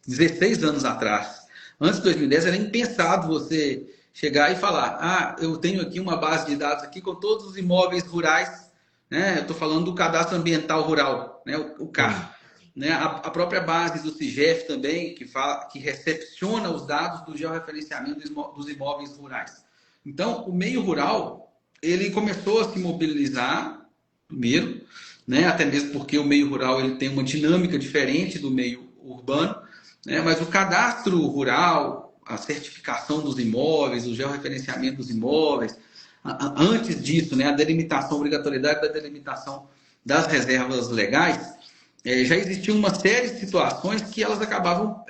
16 anos atrás, antes de 2010 era impensado você chegar e falar, eu tenho aqui uma base de dados aqui com todos os imóveis rurais, né? Eu estou falando do cadastro ambiental rural, né? O CAR. Né? A própria base do CIGEF também, que recepciona os dados do georreferenciamento dos imóveis rurais. Então, o meio rural, ele começou a se mobilizar primeiro, né? Até mesmo porque o meio rural ele tem uma dinâmica diferente do meio urbano, né? Mas o cadastro rural, a certificação dos imóveis, o georreferenciamento dos imóveis, antes disso, né, a delimitação, a obrigatoriedade da delimitação das reservas legais, já existia uma série de situações que elas acabavam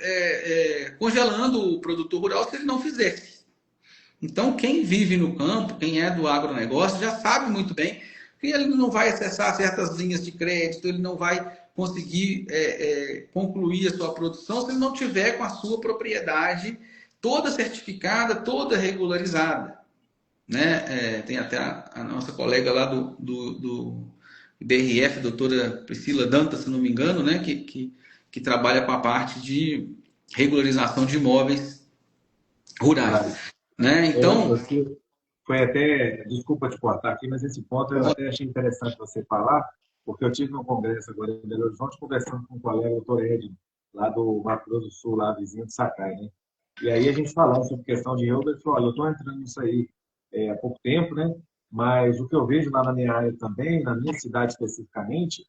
congelando o produtor rural se ele não fizesse. Então, quem vive no campo, quem é do agronegócio, já sabe muito bem que ele não vai acessar certas linhas de crédito, ele não vai conseguir concluir a sua produção se ele não tiver com a sua propriedade toda certificada, toda regularizada. Né? Tem até a nossa colega lá do BRF, doutora Priscila Dantas, se não me engano, né? que trabalha com a parte de regularização de imóveis rurais. Né? Então, foi até, desculpa te cortar aqui, mas esse ponto eu até achei interessante você falar, porque eu tive uma conversa agora em Belo Horizonte, conversando com um colega, o doutor Ed, lá do Mato Grosso do Sul, lá vizinho de Sakai, né? E aí a gente falando sobre questão de Uber, ele falou, olha, eu estou entrando nisso aí há pouco tempo, né? Mas o que eu vejo lá na minha área também, na minha cidade especificamente,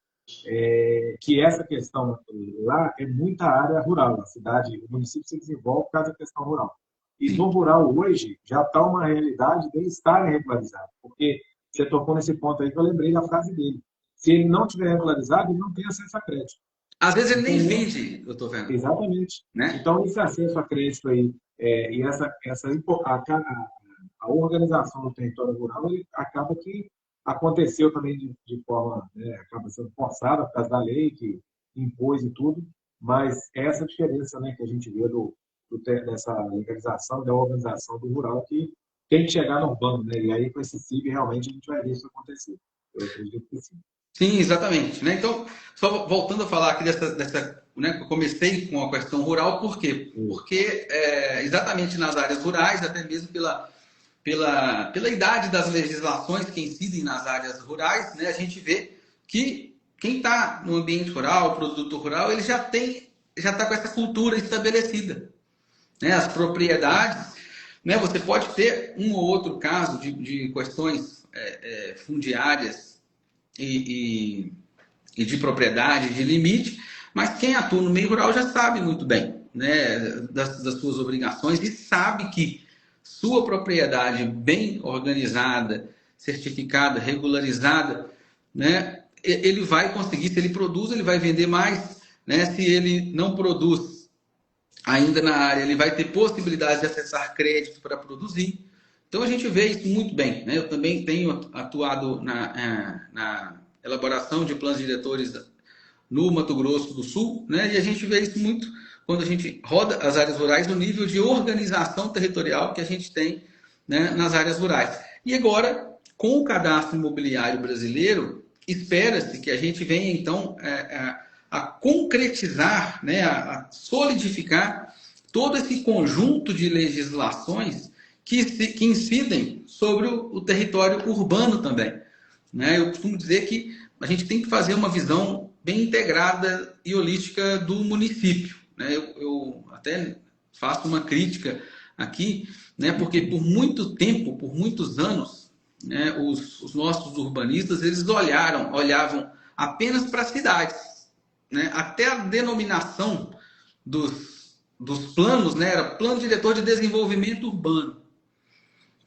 é que essa questão lá é muita área rural. A cidade, o município se desenvolve por causa da questão rural. E no rural hoje já está uma realidade dele estar regularizado. Porque você tocou nesse ponto aí que eu lembrei da frase dele. Se ele não tiver regularizado, ele não tem acesso a crédito. Às vezes ele nem vende, doutor Fernando. Exatamente. Né? Então, esse acesso a crédito aí e a organização do território rural, ele acaba que Aconteceu também de forma, né, acaba sendo forçada por causa da lei que impôs e tudo, mas essa diferença, né, que a gente vê dessa legalização, da organização do rural, que tem que chegar no urbano, né? E aí com esse CIB realmente a gente vai ver isso acontecer. Eu acredito que sim. Sim, exatamente. Né? Então, só voltando a falar aqui né, eu comecei com a questão rural, por quê? Porque exatamente nas áreas rurais, até mesmo pela idade das legislações que incidem nas áreas rurais, né, a gente vê que quem está no ambiente rural, o produtor rural, ele já está com essa cultura estabelecida. Né? As propriedades, né, você pode ter um ou outro caso de questões fundiárias e de propriedade, de limite, mas quem atua no meio rural já sabe muito bem, né, das suas obrigações e sabe que sua propriedade bem organizada, certificada, regularizada, né, ele vai conseguir, se ele produz, ele vai vender mais, né, se ele não produz ainda na área, ele vai ter possibilidade de acessar crédito para produzir. Então a gente vê isso muito bem, né? Eu também tenho atuado na elaboração de planos diretores no Mato Grosso do Sul, né? E a gente vê isso muito quando a gente roda as áreas rurais no nível de organização territorial que a gente tem, né, nas áreas rurais. E agora, com o cadastro imobiliário brasileiro, espera-se que a gente venha então a concretizar, né, a solidificar todo esse conjunto de legislações que incidem sobre o território urbano também. Né? Eu costumo dizer que a gente tem que fazer uma visão bem integrada e holística do município. Né? Eu até faço uma crítica aqui, né? Porque por muito tempo, por muitos anos, né, os nossos urbanistas eles olhavam apenas para as cidades. Né? Até a denominação dos planos, né, era Plano Diretor de Desenvolvimento Urbano.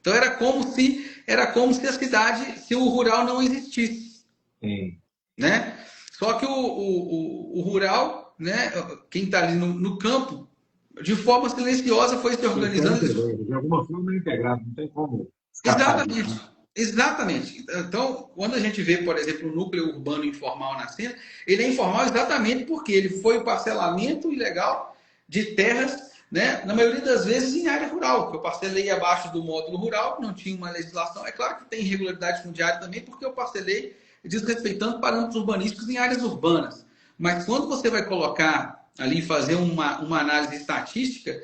Então era como se a cidade, se o rural não existisse. Sim. Né? Só que o rural, né, quem está ali no campo, de forma silenciosa foi se organizando. De alguma forma é integrado, não tem como escapar disso. Exatamente. Exatamente. Então, quando a gente vê, por exemplo, o núcleo urbano informal nascendo, ele é informal exatamente porque ele foi o parcelamento ilegal de terras, né, na maioria das vezes em área rural, que eu parcelei abaixo do módulo rural, não tinha uma legislação. É claro que tem irregularidade fundiária também, porque eu parcelei desrespeitando parâmetros urbanísticos em áreas urbanas. Mas quando você vai colocar ali, fazer uma análise estatística,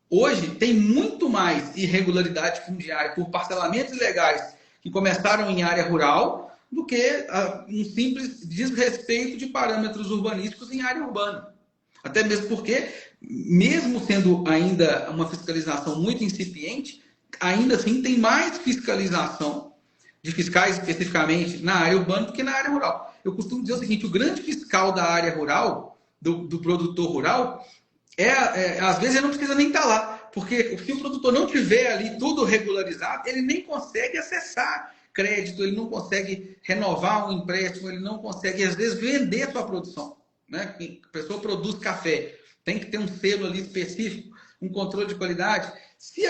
hoje tem muito mais irregularidade fundiária por parcelamentos ilegais que começaram em área rural do que um simples desrespeito de parâmetros urbanísticos em área urbana. Até mesmo porque, mesmo sendo ainda uma fiscalização muito incipiente, ainda assim tem mais fiscalização de fiscais especificamente na área urbana do que na área rural. Eu costumo dizer o seguinte, o grande fiscal da área rural, do produtor rural, às vezes ele não precisa nem estar lá, porque se o produtor não tiver ali tudo regularizado, ele nem consegue acessar crédito, ele não consegue renovar um empréstimo, ele não consegue, às vezes, vender a sua produção. Né? A pessoa produz café, tem que ter um selo ali específico, um controle de qualidade. Se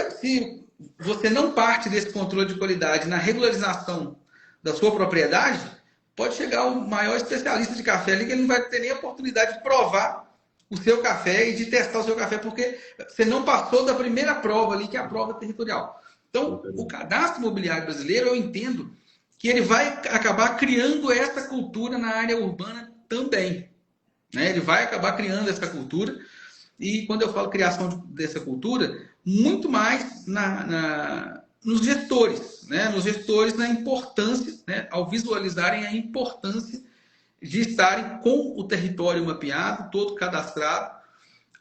você não parte desse controle de qualidade na regularização da sua propriedade, pode chegar o maior especialista de café ali que ele não vai ter nem a oportunidade de provar o seu café e de testar o seu café, porque você não passou da primeira prova ali, que é a prova territorial. Então, o cadastro imobiliário brasileiro, eu entendo que ele vai acabar criando essa cultura na área urbana também. Né? Ele vai acabar criando essa cultura. E quando eu falo criação dessa cultura, muito mais nos gestores, né? Nos gestores, na importância, né? Ao visualizarem a importância de estarem com o território mapeado, todo cadastrado,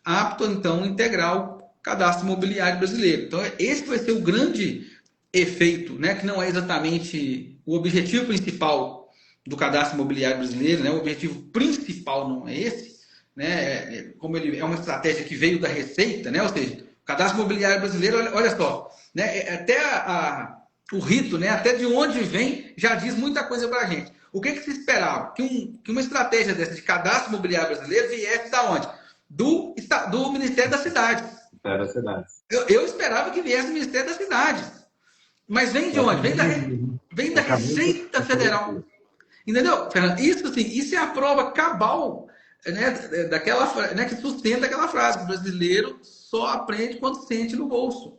apto, então, a integrar o cadastro imobiliário brasileiro. Então, esse vai ser o grande efeito, né? Que não é exatamente o objetivo principal do cadastro imobiliário brasileiro, né? O objetivo principal não é esse, né? Como ele é uma estratégia que veio da Receita, né? Ou seja, o cadastro imobiliário brasileiro, olha só, né? Até o rito, né? Até de onde vem, já diz muita coisa para a gente. O que se esperava? Que uma estratégia dessa de cadastro imobiliário brasileiro viesse da onde? Do Ministério das Cidades. Ministério das Cidades. Eu esperava que viesse do Ministério das Cidades. Mas vem de onde? vem da Receita Federal. Entendeu, Fernando? Isso, assim, isso é a prova cabal, né, daquela, né, que sustenta aquela frase: o brasileiro só aprende quando sente no bolso.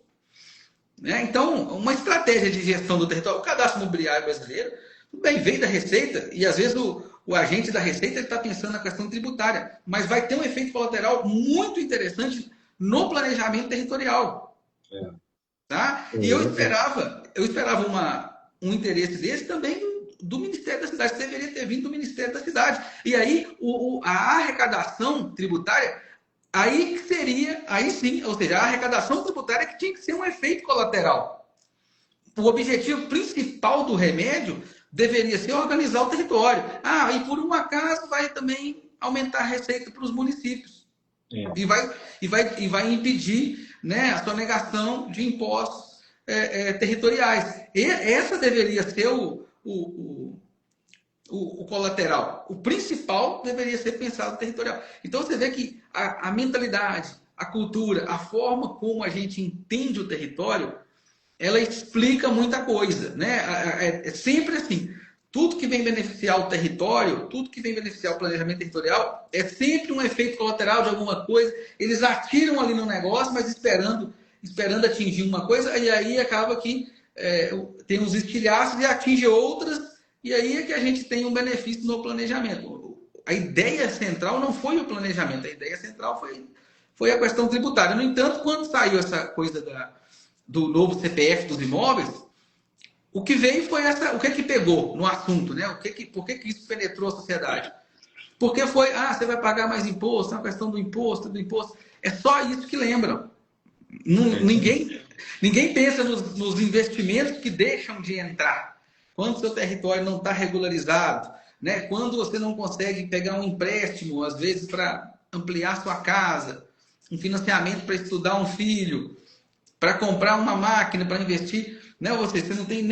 Né? Então, uma estratégia de gestão do território, o cadastro imobiliário brasileiro, tudo bem, veio da Receita, e às vezes o agente da Receita está pensando na questão tributária, mas vai ter um efeito colateral muito interessante no planejamento territorial. Tá? E eu esperava um interesse desse também do Ministério da Cidade, que deveria ter vindo do Ministério da Cidade. E aí, a arrecadação tributária, aí seria, aí sim, ou seja, a arrecadação tributária que tinha que ser um efeito colateral. O objetivo principal do remédio deveria ser organizar o território. Ah, e por um acaso vai também aumentar a receita para os municípios. E vai impedir, né, a sonegação de impostos territoriais. E essa deveria ser o colateral. O principal deveria ser pensado territorial. Então você vê que a mentalidade, a cultura, a forma como a gente entende o território, ela explica muita coisa, né? É sempre assim. Tudo que vem beneficiar o território, tudo que vem beneficiar o planejamento territorial, é sempre um efeito colateral de alguma coisa. Eles atiram ali no negócio, mas esperando atingir uma coisa, e aí acaba que tem uns estilhaços e atinge outras, e aí é que a gente tem um benefício no planejamento. A ideia central não foi o planejamento, a ideia central foi a questão tributária. No entanto, quando saiu essa coisa do novo CPF dos imóveis, o que veio foi o que pegou no assunto, né? Por que isso penetrou a sociedade? Porque foi, você vai pagar mais imposto, a questão do imposto. É só isso que lembram. Ninguém pensa nos investimentos que deixam de entrar. Quando o seu território não está regularizado, né? Quando você não consegue pegar um empréstimo, às vezes, para ampliar sua casa, um financiamento para estudar um filho, para comprar uma máquina, para investir, né? Você não tem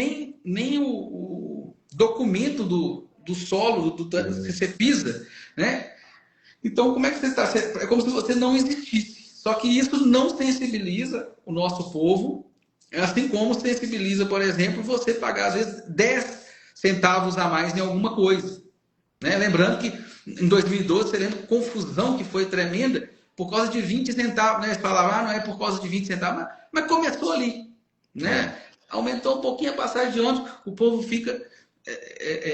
nem o documento do solo, que você pisa, né? Então, como é que você está? É como se você não existisse. Só que isso não sensibiliza o nosso povo, assim como sensibiliza, por exemplo, você pagar, às vezes, 10 centavos a mais em alguma coisa. Né? Lembrando que em 2012, você lembra a confusão que foi tremenda por causa de 20 centavos. Né? Eles falavam, não é por causa de 20 centavos, mas começou ali. Né? Aumentou um pouquinho a passagem de ônibus, o povo fica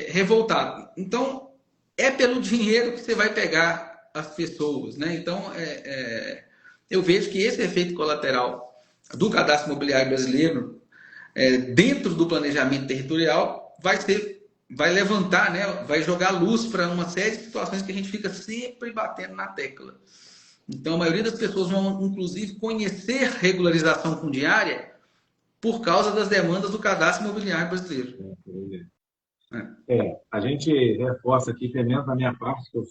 revoltado. Então, é pelo dinheiro que você vai pegar as pessoas. Né? Então, eu vejo que esse efeito colateral do cadastro imobiliário brasileiro, dentro do planejamento territorial, vai levantar, né? Vai jogar luz para uma série de situações que a gente fica sempre batendo na tecla. Então, a maioria das pessoas vão, inclusive, conhecer regularização fundiária por causa das demandas do cadastro imobiliário brasileiro. A gente reforça aqui, pelo menos da minha parte, que eu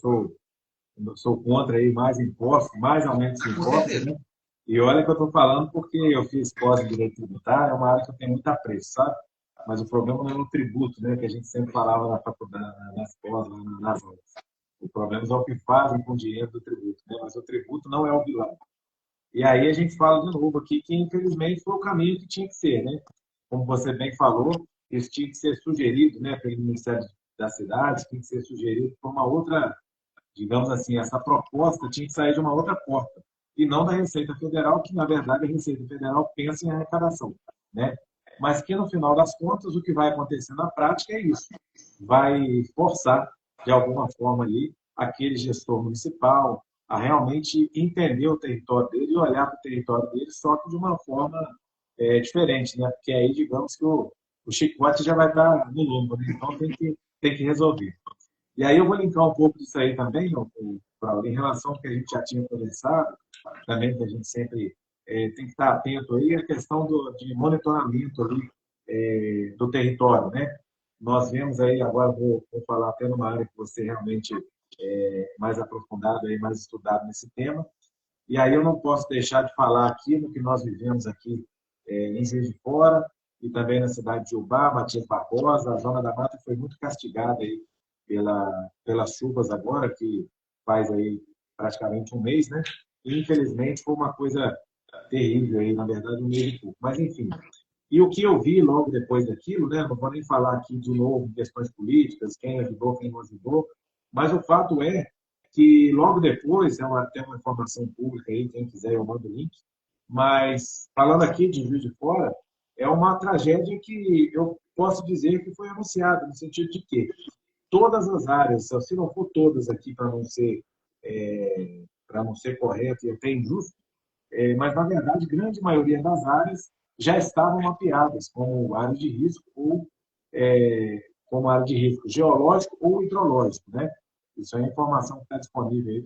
sou contra aí mais impostos, mais aumento de impostos, né? E olha que eu estou falando porque eu fiz pós em direito tributário, é uma área que eu tenho muito apreço, sabe? Mas o problema não é o tributo, né? Que a gente sempre falava na faculdade, nas pós, nas aulas. O problema é o que fazem com o dinheiro do tributo, né? Mas o tributo não é o vilão. E aí a gente fala de novo aqui que, infelizmente, foi o caminho que tinha que ser, né? Como você bem falou, isso tinha que ser sugerido, né, pelo Ministério das Cidades, tinha que ser sugerido por uma outra, digamos assim, essa proposta tinha que sair de uma outra porta, e não da Receita Federal, que, na verdade, a Receita Federal pensa em arrecadação, né? Mas que, no final das contas, o que vai acontecer na prática é isso. Vai forçar, de alguma forma, ali, aquele gestor municipal a realmente entender o território dele e olhar para o território dele, só que de uma forma diferente, né? Porque aí, digamos que o chicote já vai estar no lombo, né? Então tem que resolver. E aí eu vou linkar um pouco disso aí também, em relação ao que a gente já tinha conversado, também que a gente sempre tem que estar atento aí, a questão de monitoramento ali, do território, né? Nós vemos aí, agora vou falar até numa área que você realmente mais aprofundado, aí, mais estudado nesse tema, e aí eu não posso deixar de falar aqui no que nós vivemos aqui em Juiz de Fora, e também na cidade de Ubá, Matias Barbosa. A Zona da Mata foi muito castigada aí pelas chuvas agora, que faz aí praticamente um mês, né? E, infelizmente, foi uma coisa terrível aí, na verdade, um mês e pouco. Mas, enfim. E o que eu vi logo depois daquilo, né, não vou nem falar aqui de novo em questões políticas, quem ajudou, quem não ajudou, mas o fato é que logo depois, é até uma informação pública aí, quem quiser eu mando o link, mas falando aqui de Juiz de Fora, é uma tragédia que eu posso dizer que foi anunciada, no sentido de que todas as áreas, se não for todas aqui para não ser correto e até injusto, mas na verdade, grande maioria das áreas já estavam mapeadas como área de risco ou como área de risco geológico ou hidrológico, né? Isso é informação que está disponível aí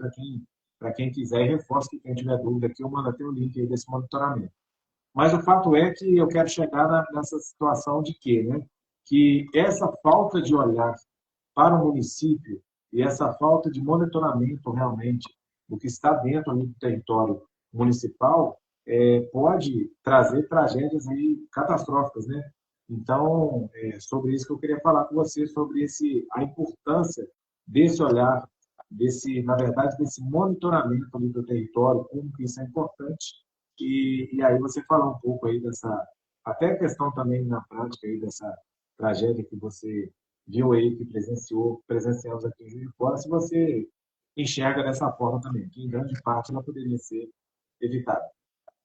para quem quiser e reforço que quem tiver dúvida aqui, eu mando até o link aí desse monitoramento. Mas o fato é que eu quero chegar nessa situação de quê, né? Que essa falta de olhar para o município e essa falta de monitoramento realmente do que está dentro ali do território municipal pode trazer tragédias aí catastróficas, né? Então, sobre isso que eu queria falar com você, sobre a importância desse olhar, na verdade, desse monitoramento ali do território, como que isso é importante. E aí você falar um pouco aí até a questão também na prática aí dessa tragédia que você viu aí, que presenciamos aqui em Juiz de Fora, se você enxerga dessa forma também, que em grande parte ela poderia ser evitada.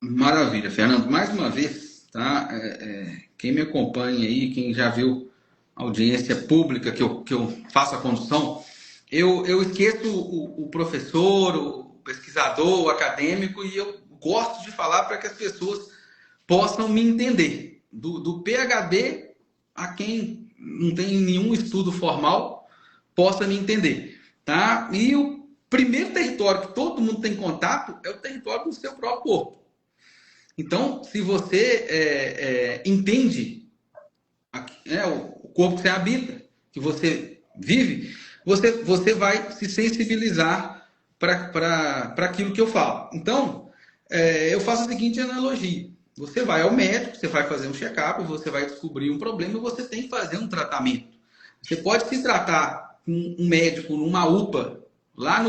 Maravilha, Fernando. Mais uma vez, tá? Quem me acompanha aí, quem já viu a audiência pública que eu faço a condução, eu esqueço o professor, o pesquisador, o acadêmico, e eu gosto de falar para que as pessoas possam me entender. Do PhD a quem não tem nenhum estudo formal, possa me entender. Tá? E o primeiro território que todo mundo tem contato é o território do seu próprio corpo. Então, se você entende o corpo que você habita, que você vive, você vai se sensibilizar para aquilo que eu falo. Então, eu faço a seguinte analogia. Você vai ao médico, você vai fazer um check-up, você vai descobrir um problema e você tem que fazer um tratamento. Você pode se tratar com um médico numa UPA, lá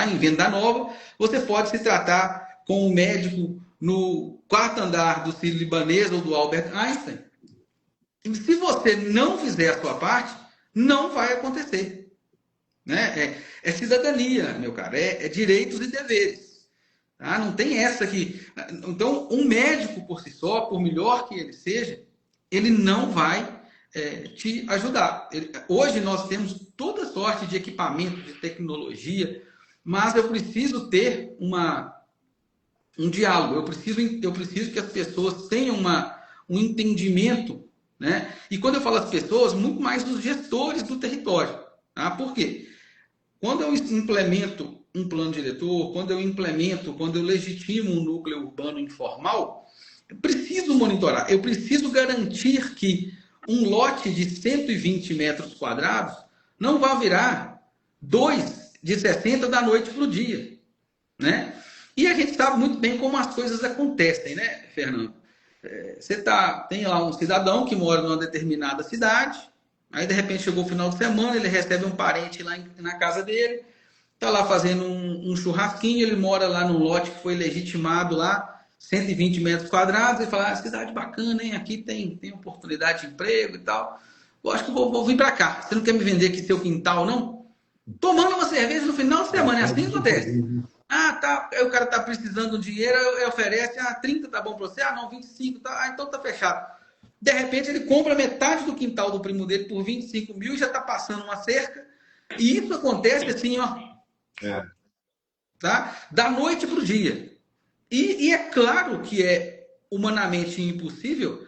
em Venda Nova, você pode se tratar com um médico no quarto andar do Sírio-Libanês ou do Albert Einstein. E se você não fizer a sua parte, não vai acontecer. Né? É cidadania, meu cara, é direitos e deveres. Tá? Não tem essa aqui. Então, um médico por si só, por melhor que ele seja, ele não vai te ajudar. Hoje nós temos toda sorte de equipamento, de tecnologia, mas eu preciso ter um diálogo. Eu preciso que as pessoas tenham um entendimento, né? E quando eu falo as pessoas, muito mais dos gestores do território. Tá? Por quê? Quando eu implemento um plano diretor, quando eu legitimo um núcleo urbano informal, eu preciso monitorar, eu preciso garantir que um lote de 120 metros quadrados não vai virar 2 de 60 da noite para o dia, né? E a gente sabe muito bem como as coisas acontecem, né, Fernando? Tem lá um cidadão que mora numa determinada cidade, aí de repente chegou o final de semana, ele recebe um parente lá na casa dele, está lá fazendo um churrasquinho, ele mora lá num lote que foi legitimado lá, 120 metros quadrados, e fala, cidade bacana, hein? Aqui tem oportunidade de emprego e tal. Eu acho que vou vir para cá. Você não quer me vender aqui seu quintal, não? Tomando uma cerveja no final de semana, é assim que acontece. Tá, aí o cara tá precisando de dinheiro, oferece, 30 tá bom para você? Não, 25, tá, então tá fechado. De repente ele compra metade do quintal do primo dele por 25 mil e já tá passando uma cerca. E isso acontece assim, ó. Tá? Da noite para o dia. E é claro que é humanamente impossível,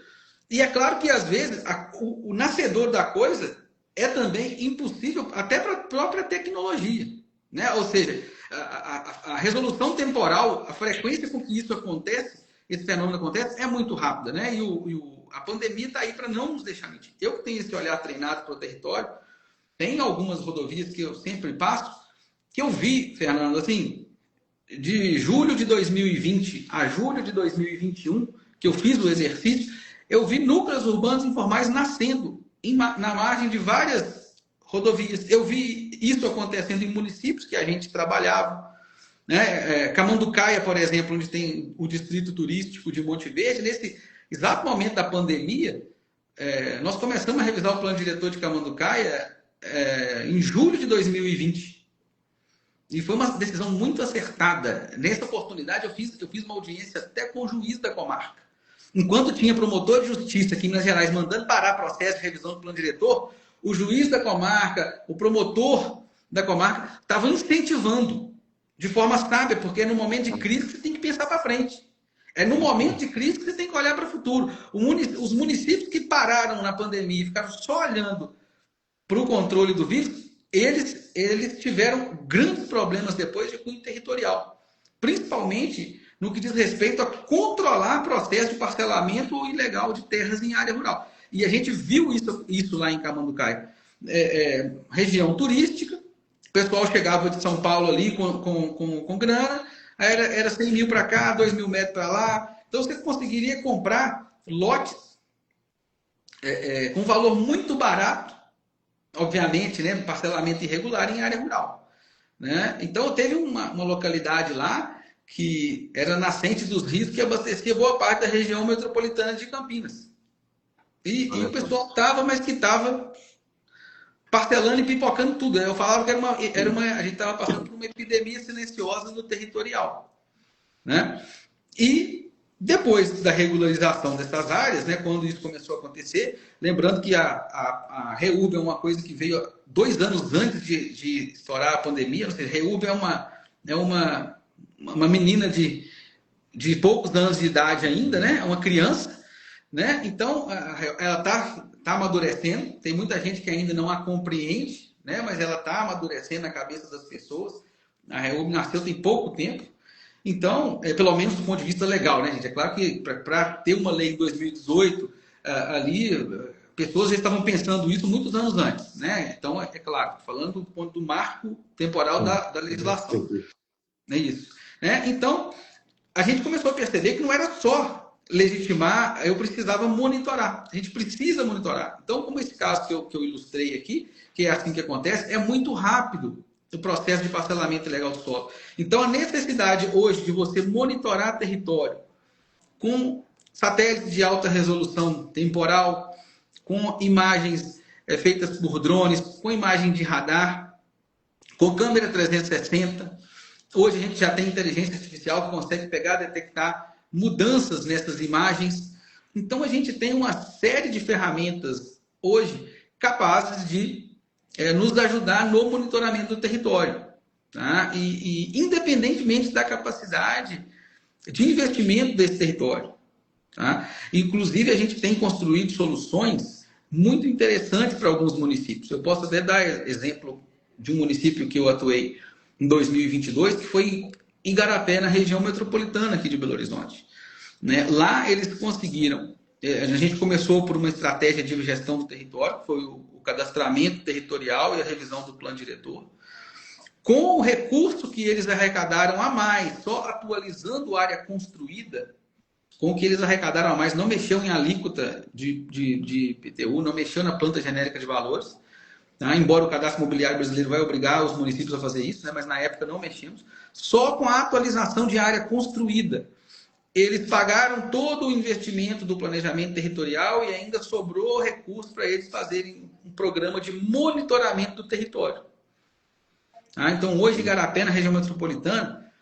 e é claro que às vezes o nascedor da coisa é também impossível até para a própria tecnologia. Né? Ou seja, a resolução temporal, a frequência com que isso acontece, esse fenômeno acontece, é muito rápida. Né? A pandemia está aí para não nos deixar mentir. Eu que tenho esse olhar treinado para o território, tem algumas rodovias que eu sempre passo, que eu vi, Fernando, assim, de julho de 2020 a julho de 2021, que eu fiz o exercício, eu vi núcleos urbanos informais nascendo na margem de várias rodovias. Eu vi isso acontecendo em municípios que a gente trabalhava. Né? Camanducaia, por exemplo, onde tem o distrito turístico de Monte Verde, exato momento da pandemia, nós começamos a revisar o plano diretor de Camanducaia em julho de 2020. E foi uma decisão muito acertada. Nessa oportunidade, eu fiz uma audiência até com o juiz da comarca. Enquanto tinha promotor de justiça aqui em Minas Gerais mandando parar processo de revisão do plano diretor, o juiz da comarca, o promotor da comarca, estavam incentivando de forma sábia, porque é no momento de crise que você tem que pensar para frente. É no momento de crise que você tem que olhar para o futuro. Os municípios que pararam na pandemia e ficaram só olhando para o controle do vírus, eles tiveram grandes problemas depois de cunho territorial. Principalmente no que diz respeito a controlar processo de parcelamento ilegal de terras em área rural. E a gente viu isso lá em Camanducaia. Região turística, o pessoal chegava de São Paulo ali com grana, aí era 100 mil para cá, 2 mil metros para lá. Então você conseguiria comprar lotes com valor muito barato, obviamente, né, parcelamento irregular em área rural. Né? Então teve uma localidade lá que era nascente dos rios que abastecia boa parte da região metropolitana de Campinas. E o pessoal estava parcelando e pipocando tudo. Eu falava que a gente estava passando por uma epidemia silenciosa no territorial. Né? E depois da regularização dessas áreas, né, quando isso começou a acontecer, lembrando que a REUB é uma coisa que veio 2 anos antes de estourar a pandemia, ou seja, a REUB é uma menina de poucos anos de idade ainda, né? É uma criança, né? Então, ela está amadurecendo. Tem muita gente que ainda não a compreende, né? Mas ela está amadurecendo na cabeça das pessoas. A REUB nasceu tem pouco tempo. Então, pelo menos do ponto de vista legal, né, gente? É claro que para ter uma lei em 2018, ali, pessoas já estavam pensando isso muitos anos antes, né? Então, é claro, falando do ponto do marco temporal da legislação. É isso. Né? Então, a gente começou a perceber que não era só legitimar, eu precisava monitorar. A gente precisa monitorar. Então, como esse caso que eu ilustrei aqui, que é assim que acontece, é muito rápido o processo de parcelamento ilegal do solo. Então, a necessidade hoje de você monitorar território com satélites de alta resolução temporal, com imagens feitas por drones, com imagem de radar, com câmera 360. Hoje a gente já tem inteligência artificial que consegue pegar, detectar mudanças nessas imagens. Então a gente tem uma série de ferramentas hoje capazes de nos ajudar no monitoramento do território. Tá? E independentemente da capacidade de investimento desse território. Tá? Inclusive a gente tem construído soluções muito interessantes para alguns municípios. Eu posso até dar exemplo de um município que eu atuei em 2022, que foi Igarapé, na região metropolitana aqui de Belo Horizonte. Né? Lá eles conseguiram, a gente começou por uma estratégia de gestão do território, que foi o cadastramento territorial e a revisão do plano diretor. Com o recurso que eles arrecadaram a mais, só atualizando a área construída, com o que eles arrecadaram a mais, não mexeu em alíquota de IPTU, não mexeu na planta genérica de valores, tá? Embora o cadastro imobiliário brasileiro vai obrigar os municípios a fazer isso, né? Mas na época não mexemos. Só com a atualização de área construída. Eles pagaram todo o investimento do planejamento territorial e ainda sobrou recurso para eles fazerem um programa de monitoramento do território. Tá? Então, hoje, Igarapé, na região metropolitana,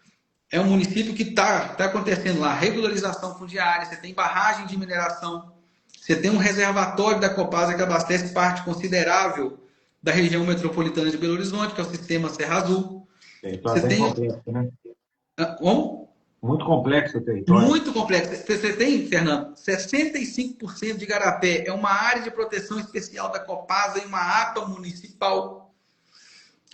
é um município que está acontecendo lá regularização fundiária, você tem barragem de mineração, você tem um reservatório da Copasa que abastece parte considerável da região metropolitana de Belo Horizonte, que é o sistema Serra Azul. Você tem... complexo, né? Como? Muito complexo o território. Muito complexo. Você tem, Fernando, 65% de Igarapé é uma área de proteção especial da Copasa e uma APA municipal.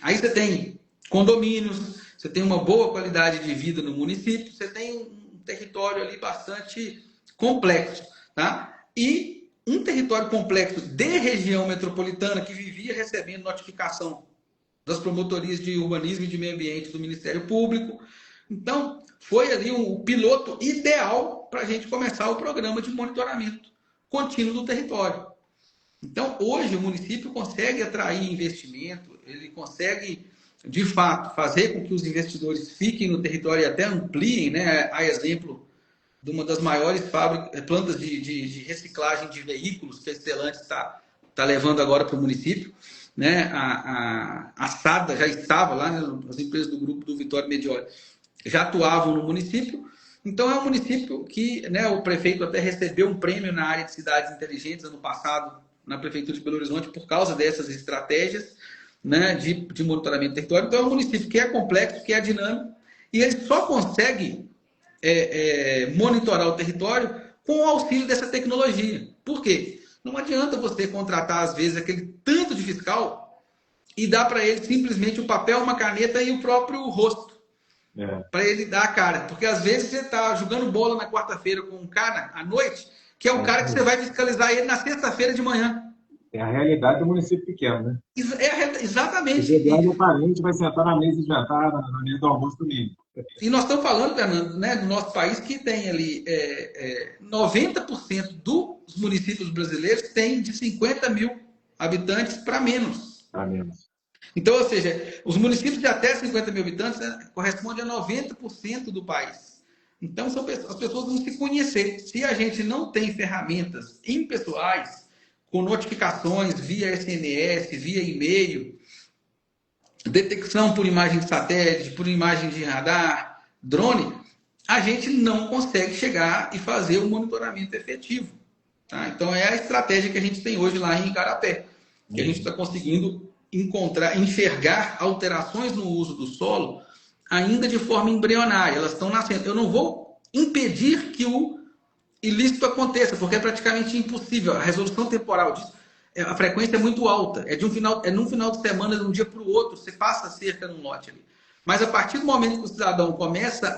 Aí você tem condomínios, você tem uma boa qualidade de vida no município, você tem um território ali bastante complexo. Tá? E um território complexo de região metropolitana que vivia recebendo notificação das promotorias de urbanismo e de meio ambiente do Ministério Público. Então, foi ali o piloto ideal para a gente começar o programa de monitoramento contínuo do território. Então, hoje o município consegue atrair investimento, ele consegue, de fato, fazer com que os investidores fiquem no território e até ampliem, né? A exemplo uma das maiores plantas de reciclagem de veículos que a Stellantis está levando agora para o município. Né? A SADA já estava lá, né? As empresas do grupo do Vitório Medioli já atuavam no município. Então, é um município que, né, o prefeito até recebeu um prêmio na área de cidades inteligentes ano passado na Prefeitura de Belo Horizonte por causa dessas estratégias, né, de monitoramento do território. Então, é um município que é complexo, que é dinâmico, e ele só consegue monitorar o território com o auxílio dessa tecnologia. Por quê? Não adianta você contratar, às vezes, aquele tanto de fiscal e dar para ele simplesmente o papel, uma caneta e o próprio rosto. Para ele dar a cara. Porque às vezes você está jogando bola na quarta-feira com um cara à noite, que é o cara que você vai fiscalizar ele na sexta-feira de manhã. É a realidade do município pequeno, né? Exatamente. O parente vai sentar na mesa de jantar, na mesa do almoço domingo. E nós estamos falando, Fernando, né, do nosso país que tem ali 90% dos municípios brasileiros tem de 50 mil habitantes para menos. Para menos. Então, ou seja, os municípios de até 50 mil habitantes, né, correspondem a 90% do país. Então, as pessoas vão se conhecer. Se a gente não tem ferramentas impessoais, com notificações via SMS, via e-mail, detecção por imagem de satélite, por imagem de radar, drone, a gente não consegue chegar e fazer um monitoramento efetivo. Tá? Então, é a estratégia que a gente tem hoje lá em Igarapé, que a gente está conseguindo enxergar alterações no uso do solo ainda de forma embrionária. Elas estão nascendo. Eu não vou impedir que o ilícito aconteça, porque é praticamente impossível. A resolução temporal disso, a frequência é muito alta. Num final de semana, de um dia para o outro, você passa a cerca num lote ali. Mas a partir do momento que o cidadão começa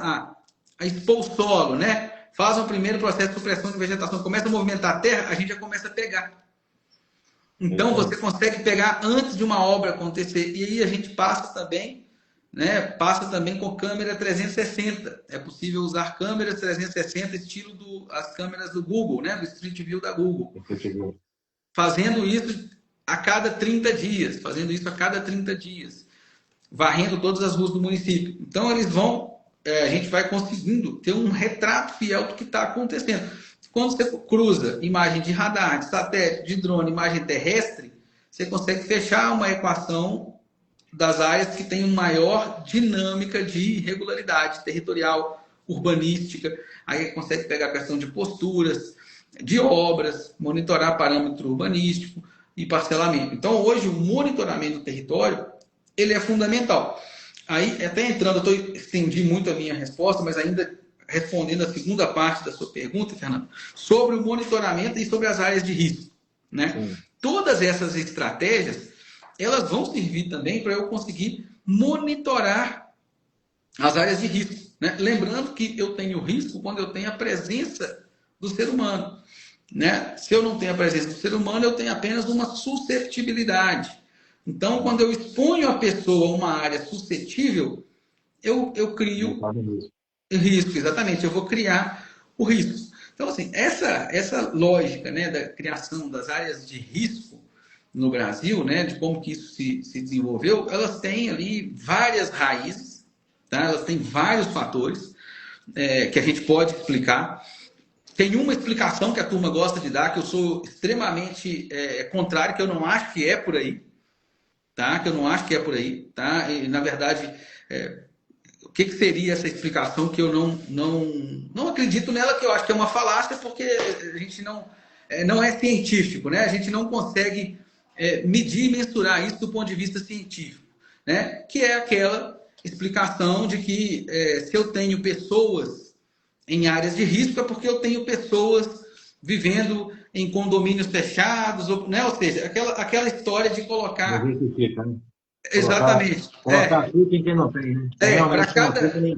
a expor o solo, né, faz um primeiro processo de supressão de vegetação, começa a movimentar a terra, a gente já começa a pegar. Então, você consegue pegar antes de uma obra acontecer. E aí a gente passa também com câmera 360. É possível usar câmeras 360, estilo as câmeras do Google, né? Do Street View da Google. Fazendo isso a cada 30 dias. Varrendo todas as ruas do município. Então, a gente vai conseguindo ter um retrato fiel do que está acontecendo. Quando você cruza imagem de radar, de satélite, de drone, imagem terrestre, você consegue fechar uma equação das áreas que têm maior dinâmica de regularidade territorial, urbanística. Aí consegue pegar a questão de posturas, de obras, monitorar parâmetro urbanístico e parcelamento. Então, hoje, o monitoramento do território ele é fundamental. Aí, até entrando, estendi muito a minha resposta, mas ainda respondendo a segunda parte da sua pergunta, Fernando, sobre o monitoramento e sobre as áreas de risco. Né? Todas essas estratégias, elas vão servir também para eu conseguir monitorar as áreas de risco. Né? Lembrando que eu tenho risco quando eu tenho a presença do ser humano. Né? Se eu não tenho a presença do ser humano, eu tenho apenas uma susceptibilidade. Então, quando eu exponho a pessoa a uma área suscetível, eu crio risco, exatamente, eu vou criar o risco. Então, assim, essa lógica, né, da criação das áreas de risco no Brasil, né, de como que isso se desenvolveu, elas têm ali várias raízes, tá? Elas têm vários fatores que a gente pode explicar. Tem uma explicação que a turma gosta de dar, que eu sou extremamente contrário, que eu não acho que é por aí, tá? Que eu não acho que é por aí, tá? E, na verdade, o que seria essa explicação que eu não acredito nela, que eu acho que é uma falácia, porque a gente não é científico, né? A gente não consegue medir e mensurar isso do ponto de vista científico, né? Que é aquela explicação de que se eu tenho pessoas em áreas de risco é porque eu tenho pessoas vivendo em condomínios fechados, né? Ou seja, aquela história de colocar... Exatamente. Colocar tudo em quem não tem, né?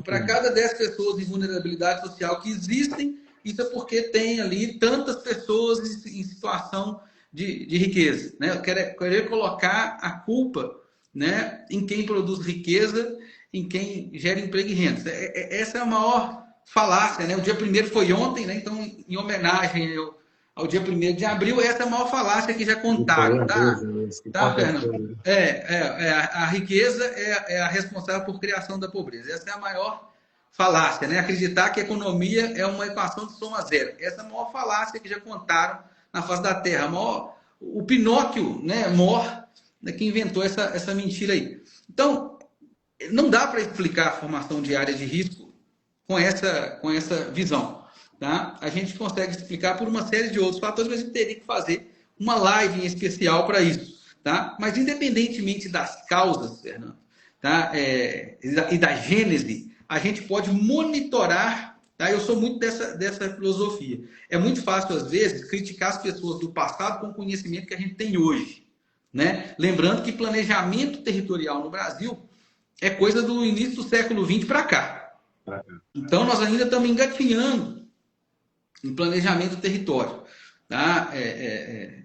Para cada 10 pessoas em vulnerabilidade social que existem, isso é porque tem ali tantas pessoas em situação de riqueza. Né? Eu querer colocar a culpa, né, em quem produz riqueza, em quem gera emprego e renda. Essa é a maior falácia. Né? O dia 1º foi ontem, né? Então, em homenagem ao dia 1º de abril, essa é a maior falácia que já contaram, tá, Fernando? A riqueza é a responsável por criação da pobreza. Essa é a maior falácia, né? Acreditar que a economia é uma equação de soma zero. Essa é a maior falácia que já contaram na face da Terra. O Pinóquio, né, mor, né, que inventou essa mentira aí. Então, não dá para explicar a formação de área de risco com essa visão. Tá? A gente consegue explicar por uma série de outros fatores, mas a gente teria que fazer uma live em especial para isso. Tá? Mas, independentemente das causas, Fernando, tá? E da gênese, a gente pode monitorar. Tá? Eu sou muito dessa filosofia. É muito fácil, às vezes, criticar as pessoas do passado com o conhecimento que a gente tem hoje. Né? Lembrando que planejamento territorial no Brasil é coisa do início do século XX para cá. Então, nós ainda estamos engatinhando em planejamento do território. Tá?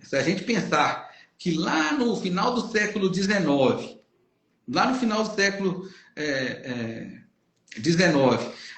Se a gente pensar que lá no final do século XIX,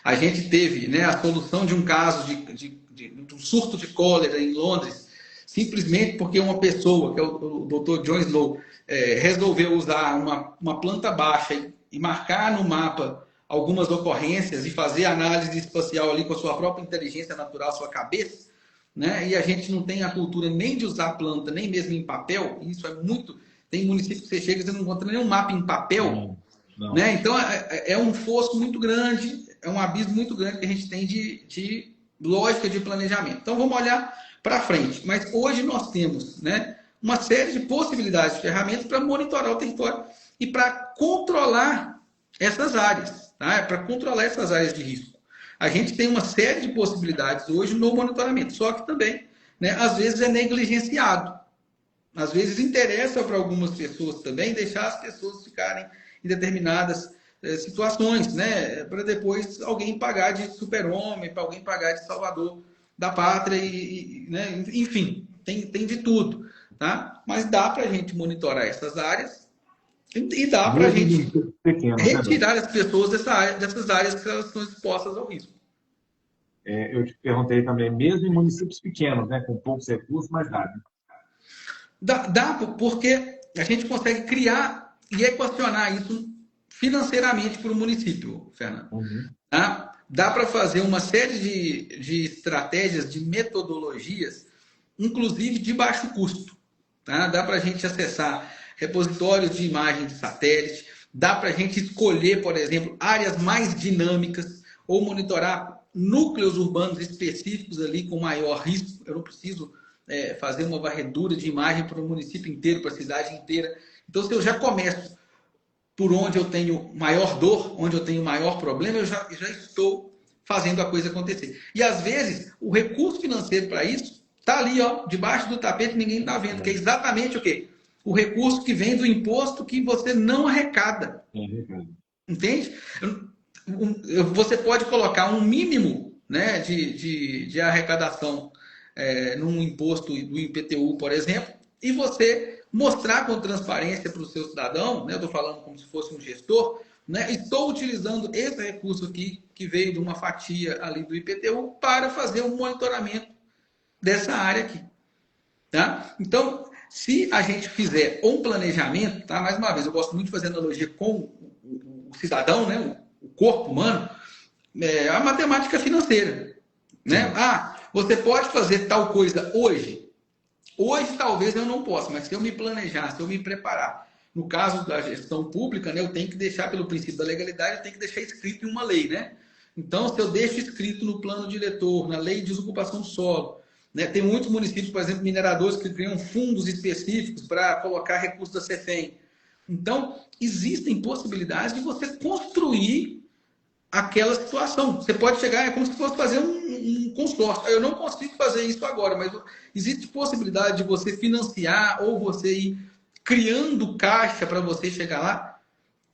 a gente teve, né, a solução de um caso de um surto de cólera em Londres, simplesmente porque uma pessoa, que é o Dr. John Slow, resolveu usar uma planta baixa e marcar no mapa algumas ocorrências e fazer análise espacial ali com a sua própria inteligência natural, sua cabeça, né? E a gente não tem a cultura nem de usar planta, nem mesmo em papel. Isso é muito... Tem municípios que você chega e você não encontra nenhum mapa em papel. Não. Né? Então, é um fosso muito grande, é um abismo muito grande que a gente tem de lógica de planejamento. Então, vamos olhar para frente. Mas hoje nós temos, né, uma série de possibilidades de ferramentas para monitorar o território e para controlar essas áreas, tá? Para controlar essas áreas de risco. A gente tem uma série de possibilidades hoje no monitoramento, só que também, né, às vezes é negligenciado. Às vezes interessa para algumas pessoas também deixar as pessoas ficarem em determinadas situações, né, para depois alguém pagar de super-homem, para alguém pagar de salvador da pátria, né, enfim, tem de tudo. Tá? Mas dá para a gente monitorar essas áreas e dá para a gente retirar as pessoas dessas áreas que elas estão expostas ao risco. Eu te perguntei também, mesmo em municípios pequenos, né, com poucos recursos, mas dá. Né? Dá porque a gente consegue criar e equacionar isso financeiramente para o município, Fernando. Uhum. Tá? Dá para fazer uma série de estratégias, de metodologias, inclusive de baixo custo. Tá? Dá para a gente acessar repositórios de imagem de satélite, dá para a gente escolher, por exemplo, áreas mais dinâmicas ou monitorar núcleos urbanos específicos ali com maior risco. Eu não preciso fazer uma varredura de imagem para o município inteiro, para a cidade inteira. Então, se eu já começo por onde eu tenho maior dor, onde eu tenho maior problema, eu já estou fazendo a coisa acontecer. E, às vezes, o recurso financeiro para isso está ali, ó, debaixo do tapete, ninguém está vendo, que é exatamente o quê? O recurso que vem do imposto que você não arrecada. Entende? Você pode colocar um mínimo, né, de arrecadação num imposto do IPTU, por exemplo, e você mostrar com transparência para o seu cidadão, né, eu estou falando como se fosse um gestor, né, estou utilizando esse recurso aqui, que veio de uma fatia ali do IPTU, para fazer um monitoramento dessa área aqui. Tá? Então, se a gente fizer um planejamento, tá? Mais uma vez, eu gosto muito de fazer analogia com o cidadão, né? O corpo humano, a matemática financeira. Né? Você pode fazer tal coisa hoje? Hoje talvez eu não possa, mas se eu me planejar, se eu me preparar, no caso da gestão pública, né, eu tenho que deixar, pelo princípio da legalidade, eu tenho que deixar escrito em uma lei. Né? Então, se eu deixo escrito no plano diretor, na lei de desocupação do solo, né, tem muitos municípios, por exemplo, mineradores, que criam fundos específicos para colocar recursos da CEFEM. Então, existem possibilidades de você construir aquela situação. Você pode chegar, é como se fosse fazer um consórcio. Eu não consigo fazer isso agora, mas existe possibilidade de você financiar ou você ir criando caixa para você chegar lá.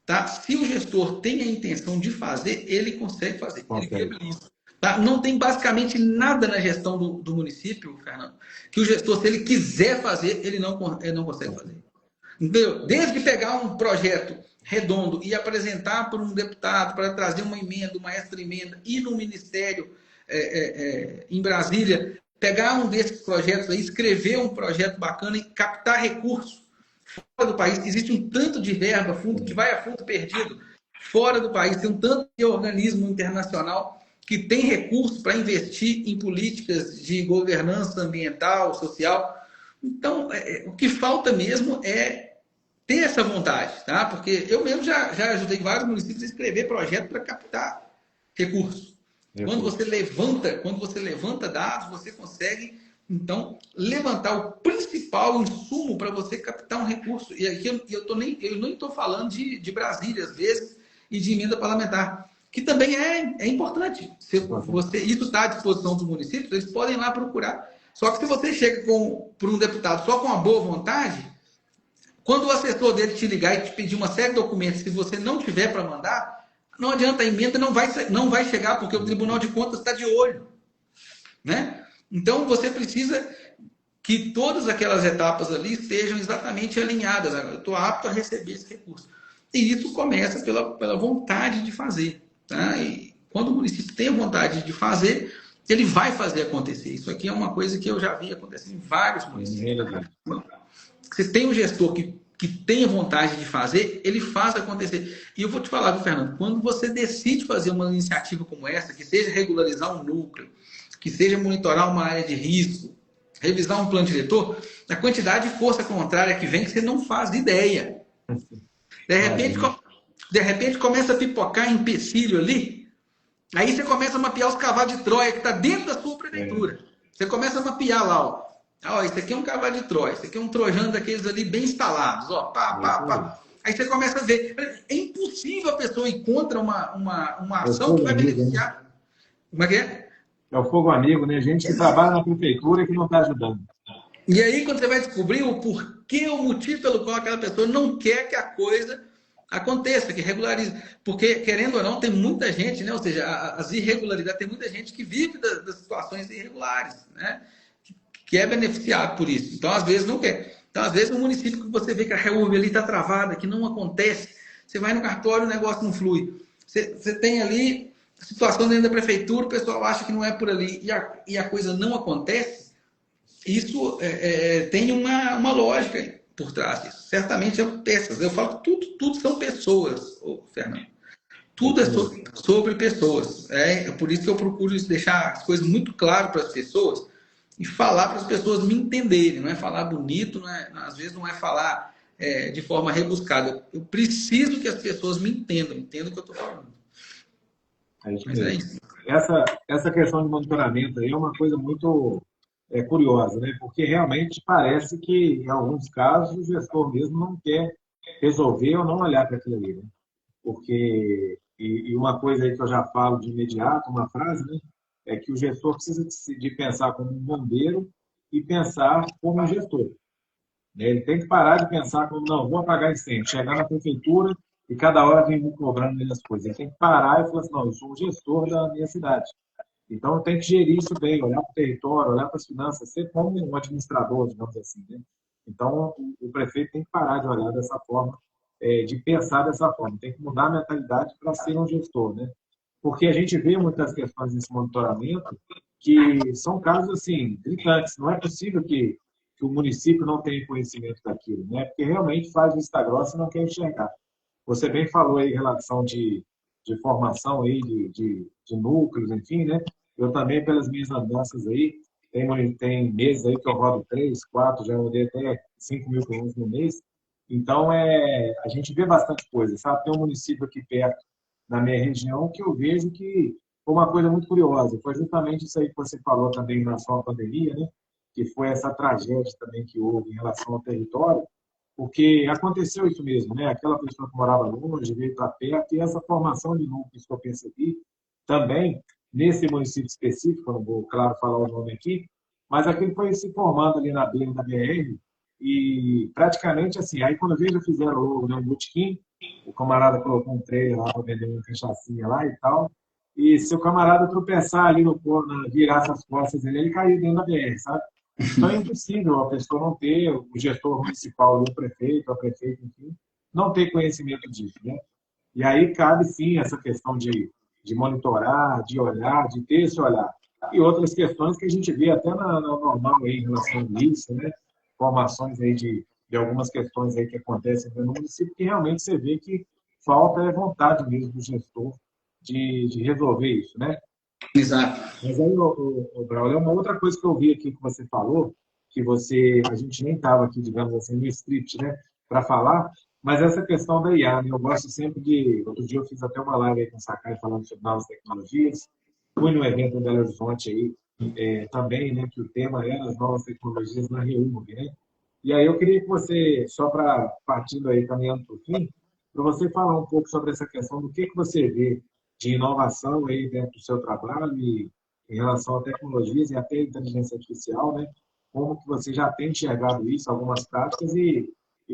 Tá? Se o gestor tem a intenção de fazer, ele consegue fazer. Ele viabiliza. Tá? Não tem basicamente nada na gestão do município, Fernando, que o gestor, se ele quiser fazer, ele não consegue fazer. Entendeu? Desde pegar um projeto redondo e apresentar para um deputado, para trazer uma emenda, uma extra-emenda, ir no ministério em Brasília, pegar um desses projetos aí, escrever um projeto bacana e captar recursos fora do país. Existe um tanto de verba, fundo que vai a fundo perdido, fora do país, tem um tanto de organismo internacional que tem recursos para investir em políticas de governança ambiental, social. Então, o que falta mesmo é ter essa vontade, tá? Porque eu mesmo já ajudei vários municípios a escrever projetos para captar recursos. Quando você levanta dados, você consegue, então, levantar o principal insumo para você captar um recurso. E aqui eu nem estou falando de Brasília, às vezes, e de emenda parlamentar, que também é importante. Isso está à disposição dos municípios, eles podem ir lá procurar. Só que se você chega para um deputado só com uma boa vontade, quando o assessor dele te ligar e te pedir uma série de documentos, se você não tiver para mandar, não adianta, a emenda não vai chegar, porque o Tribunal de Contas está de olho. Né? Então, você precisa que todas aquelas etapas ali estejam exatamente alinhadas. Eu estou apto a receber esse recurso. E isso começa pela vontade de fazer. Tá? E quando o município tem a vontade de fazer, ele vai fazer acontecer. Isso aqui é uma coisa que eu já vi acontecer em vários municípios. Você tem um gestor que tem a vontade de fazer, ele faz acontecer. E eu vou te falar, viu, Fernando, quando você decide fazer uma iniciativa como essa, que seja regularizar um núcleo, que seja monitorar uma área de risco, revisar um plano diretor, a quantidade de força contrária que vem que você não faz ideia. De repente começa a pipocar empecilho ali, aí você começa a mapear os cavalos de Troia que está dentro da sua prefeitura. Você começa a mapear lá, ó, isso aqui é um cavalo de Troia, isso aqui é um trojano daqueles ali bem instalados, ó, pá. Aí você começa a ver. É impossível a pessoa ir contra uma ação que vai beneficiar. Como é que é? É o fogo amigo, né? Gente que trabalha na prefeitura e que não está ajudando. E aí, quando você vai descobrir o porquê, o motivo pelo qual aquela pessoa não quer que a coisa aconteça, que regularize. Porque, querendo ou não, tem muita gente, né? Ou seja, as irregularidades, tem muita gente que vive das situações irregulares, né? Que é beneficiado por isso. Então, às vezes, não quer. Então, às vezes, no município que você vê que a REURB ali está travada, que não acontece, você vai no cartório, o negócio não flui. Você tem ali a situação dentro da prefeitura, o pessoal acha que não é por ali e a coisa não acontece, isso tem uma lógica por trás disso. Certamente são peças. Eu falo que tudo são pessoas, Fernando. Tudo é sobre pessoas. É por isso que eu procuro deixar as coisas muito claras para as pessoas e falar para as pessoas me entenderem. Não é falar bonito, às vezes não é falar de forma rebuscada. Eu preciso que as pessoas me entendam o que eu estou falando. Mas é isso. Essa questão de monitoramento aí é uma coisa muito curiosa, né? Porque realmente parece que, em alguns casos, o gestor mesmo não quer resolver ou não olhar para aquilo ali, né? Porque, e uma coisa aí que eu já falo de imediato, uma frase, né? É que o gestor precisa de pensar como um bombeiro e pensar como um gestor. Ele tem que parar de pensar como, não, vou apagar incêndio, chegar na prefeitura e cada hora vem me cobrando as coisas. Ele tem que parar e falar assim, não, eu sou um gestor da minha cidade. Então, eu tenho que gerir isso bem, olhar para o território, olhar para as finanças, ser como um administrador, digamos assim. Né? Então, o prefeito tem que parar de olhar dessa forma, de pensar dessa forma. Tem que mudar a mentalidade para ser um gestor. Né? Porque a gente vê muitas questões nesse monitoramento que são casos, assim, gritantes. Não é possível que o município não tenha conhecimento daquilo, né? Porque realmente faz vista grossa e não quer enxergar. Você bem falou aí em relação de formação aí de núcleos, enfim, né? Eu também, pelas minhas andanças aí, tem meses aí que eu rodo 3, 4, já rodei até 5 mil quilômetros no mês. Então, a gente vê bastante coisa, sabe? Tem um município aqui perto, na minha região, que eu vejo que foi uma coisa muito curiosa. Foi justamente isso aí que você falou também em relação à pandemia, né? Que foi essa tragédia também que houve em relação ao território, porque aconteceu isso mesmo, né? Aquela pessoa que morava longe, veio para perto, e essa formação de núcleos que eu percebi também, nesse município específico, eu não vou, claro, falar o nome aqui, mas aquele foi se formando ali na beira da BR, e praticamente assim, aí quando eu vejo, fizeram um botequim, o camarada colocou um trailer lá para vender uma cachaçinha lá e tal, e se o camarada tropeçar ali virar essas costas dele, ele caiu dentro da BR, sabe? Então é impossível a pessoa não ter, o gestor municipal, o prefeito, a prefeita, enfim, não ter conhecimento disso, né? E aí cabe sim essa questão de monitorar, de olhar, de ter esse olhar. E outras questões que a gente vê até na normal aí, em relação a isso, né? Formações aí de algumas questões aí que acontecem no município, que realmente você vê que falta é vontade mesmo do gestor de resolver isso, né? Exato. Mas aí, Braulio, uma outra coisa que eu vi aqui que você falou, a gente nem estava aqui, digamos assim, no script, né, para falar, mas essa questão da IA, né, eu gosto sempre outro dia eu fiz até uma live aí com o Sakai falando sobre novas tecnologias, fui no evento em Belo Horizonte aí, também, né, que o tema era as novas tecnologias na Reúne, né? E aí eu queria que você, só para partindo aí, caminhando para o fim, para você falar um pouco sobre essa questão do que você vê de inovação aí dentro do seu trabalho e em relação a tecnologias e até inteligência artificial, né? Como que você já tem enxergado isso, algumas práticas e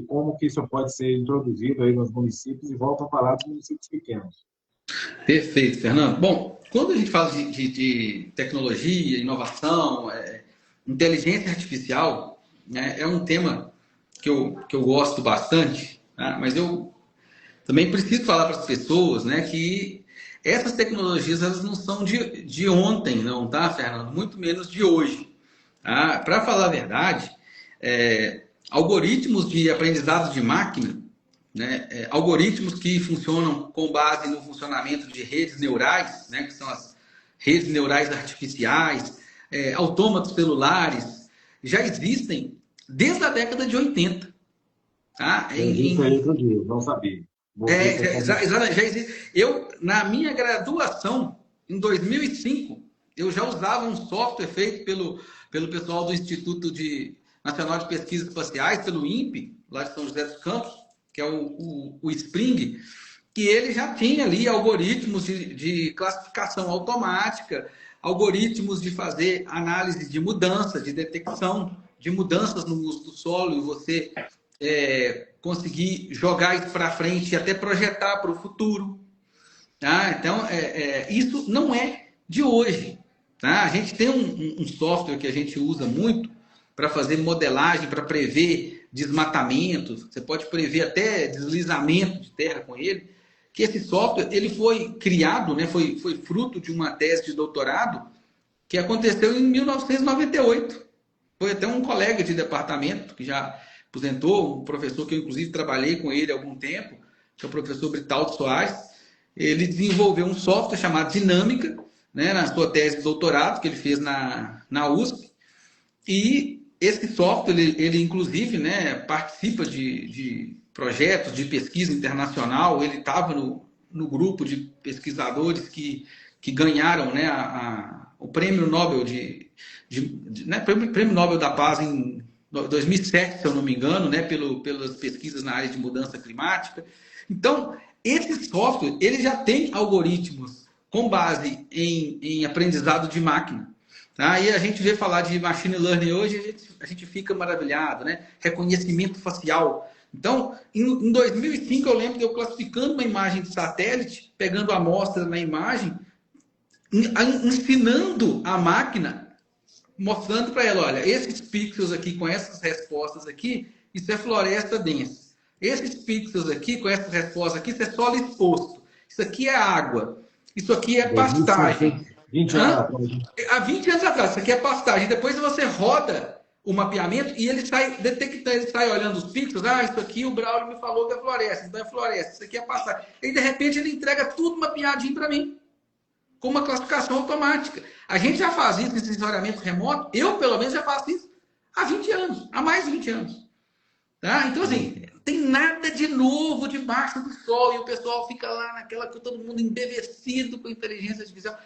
como que isso pode ser introduzido aí nos municípios e volta a falar dos municípios pequenos. Perfeito, Fernando. Bom, quando a gente fala de tecnologia, inovação, inteligência artificial, né, é um tema que eu gosto bastante, tá? Mas eu também preciso falar para as pessoas, né, que essas tecnologias elas não são de ontem, não, tá, Fernando? Muito menos de hoje. Tá? Para falar a verdade, algoritmos de aprendizado de máquina, né, algoritmos que funcionam com base no funcionamento de redes neurais, né, que são as redes neurais artificiais, autômatos celulares, já existem desde a década de 80. Tá? Eu vi isso aí outro dia, não sabia. Vou ver se eu Já existe. Eu, na minha graduação, em 2005, eu já usava um software feito pelo pessoal do Instituto Nacional de Pesquisas Espaciais, pelo INPE, lá de São José dos Campos, que é o Spring, que ele já tinha ali algoritmos de classificação automática, algoritmos de fazer análise de mudança, de detecção de mudanças no uso do solo, e você conseguir jogar isso para frente e até projetar para o futuro. Tá? Então, isso não é de hoje. Tá? A gente tem um software que a gente usa muito para fazer modelagem, para prever desmatamentos. Você pode prever até deslizamento de terra com ele. Que esse software ele foi criado, né, foi fruto de uma tese de doutorado que aconteceu em 1998. Foi até um colega de departamento que já aposentou, um professor que eu inclusive trabalhei com ele há algum tempo, que é o professor Britaldo Soares. Ele desenvolveu um software chamado Dinâmica, né, na sua tese de doutorado, que ele fez na USP. E esse software, ele inclusive, né, participa de projetos de pesquisa internacional. Ele estava no grupo de pesquisadores que ganharam, né, o Prêmio Nobel Prêmio Nobel da Paz em 2007, se eu não me engano, né, pelas pesquisas na área de mudança climática. Então, esse software ele já tem algoritmos com base em aprendizado de máquina. Tá? E a gente vê falar de machine learning hoje, a gente fica maravilhado, né? Reconhecimento facial. Então, em 2005, eu lembro de eu classificando uma imagem de satélite, pegando a amostra na imagem, ensinando a máquina, mostrando para ela, olha, esses pixels aqui com essas respostas aqui, isso é floresta densa. Esses pixels aqui com essas respostas aqui, isso é solo exposto. Isso aqui é água. Isso aqui é pastagem. 20 anos atrás. Há 20 anos atrás, isso aqui é pastagem. Depois você roda o mapeamento e ele sai detectando, ele sai olhando os pixels. Ah, isso aqui o Braulio me falou que é floresta, então é floresta. Isso aqui é pastagem. E de repente ele entrega tudo mapeadinho para mim, com uma classificação automática. A gente já faz isso em sensoriamento remoto. Eu, pelo menos, já faço isso há 20 anos, há mais de 20 anos. Tá? Então, assim, tem nada de novo debaixo do sol e o pessoal fica lá naquela que todo mundo embevecido com inteligência artificial.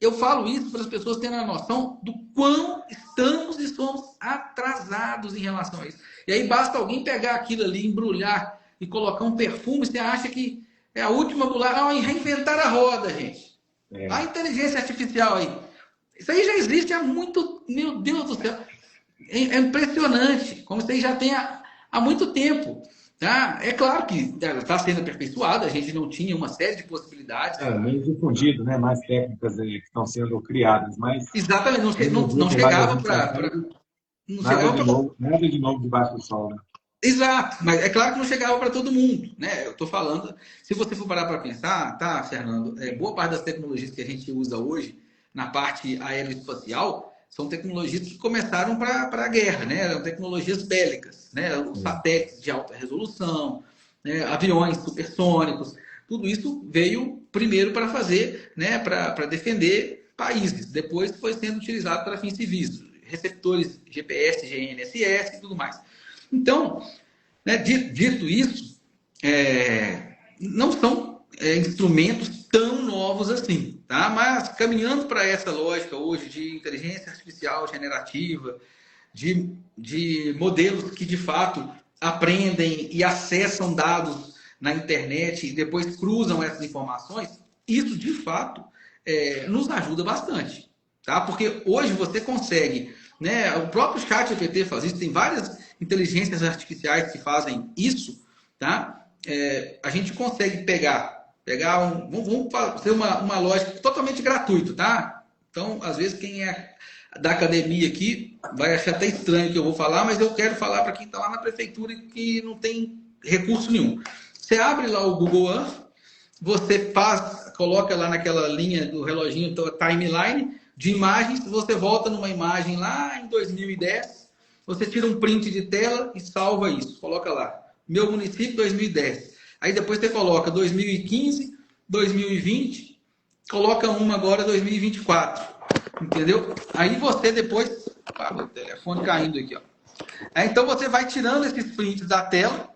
Eu falo isso para as pessoas terem a noção do quão estamos e somos atrasados em relação a isso. E aí basta alguém pegar aquilo ali, embrulhar e colocar um perfume, você acha que é a última bolacha. Reinventar a roda, gente. A inteligência artificial aí. Isso aí já existe há muito... Meu Deus do céu. É impressionante. Como isso aí já tem há muito tempo. Tá? É claro que está sendo aperfeiçoado, a gente não tinha uma série de possibilidades. Meio difundido, né? Mais técnicas que estão sendo criadas, mas... Exatamente, não chegava para... Nada de novo debaixo do sol, né? Exato, mas é claro que não chegava para todo mundo, né? Eu estou falando, se você for parar para pensar, tá, Fernando, boa parte das tecnologias que a gente usa hoje na parte aeroespacial são tecnologias que começaram para a guerra, né? Eram tecnologias bélicas, né? Os satélites de alta resolução, né, aviões supersônicos. Tudo isso veio primeiro para fazer, né, para defender países. Depois foi sendo utilizado para fins civis, receptores GPS, GNSS e tudo mais. Então, né, dito isso, não são instrumentos tão novos assim, tá? Mas caminhando para essa lógica hoje de inteligência artificial generativa, de modelos que de fato aprendem e acessam dados na internet e depois cruzam essas informações, isso de fato nos ajuda bastante, tá? Porque hoje você consegue, né? O próprio ChatGPT faz isso, tem várias inteligências artificiais que fazem isso, tá? A gente consegue pegar vamos fazer uma lógica totalmente gratuita, tá? Então, às vezes, quem é da academia aqui vai achar até estranho o que eu vou falar, mas eu quero falar para quem está lá na prefeitura e que não tem recurso nenhum. Você abre lá o Google Earth, você coloca lá naquela linha do reloginho, timeline de imagens, você volta numa imagem lá em 2010, você tira um print de tela e salva isso, coloca lá, meu município 2010. Aí depois você coloca 2015, 2020, coloca uma agora 2024, entendeu? Aí você depois, o telefone caindo aqui, ó. Então você vai tirando esses prints da tela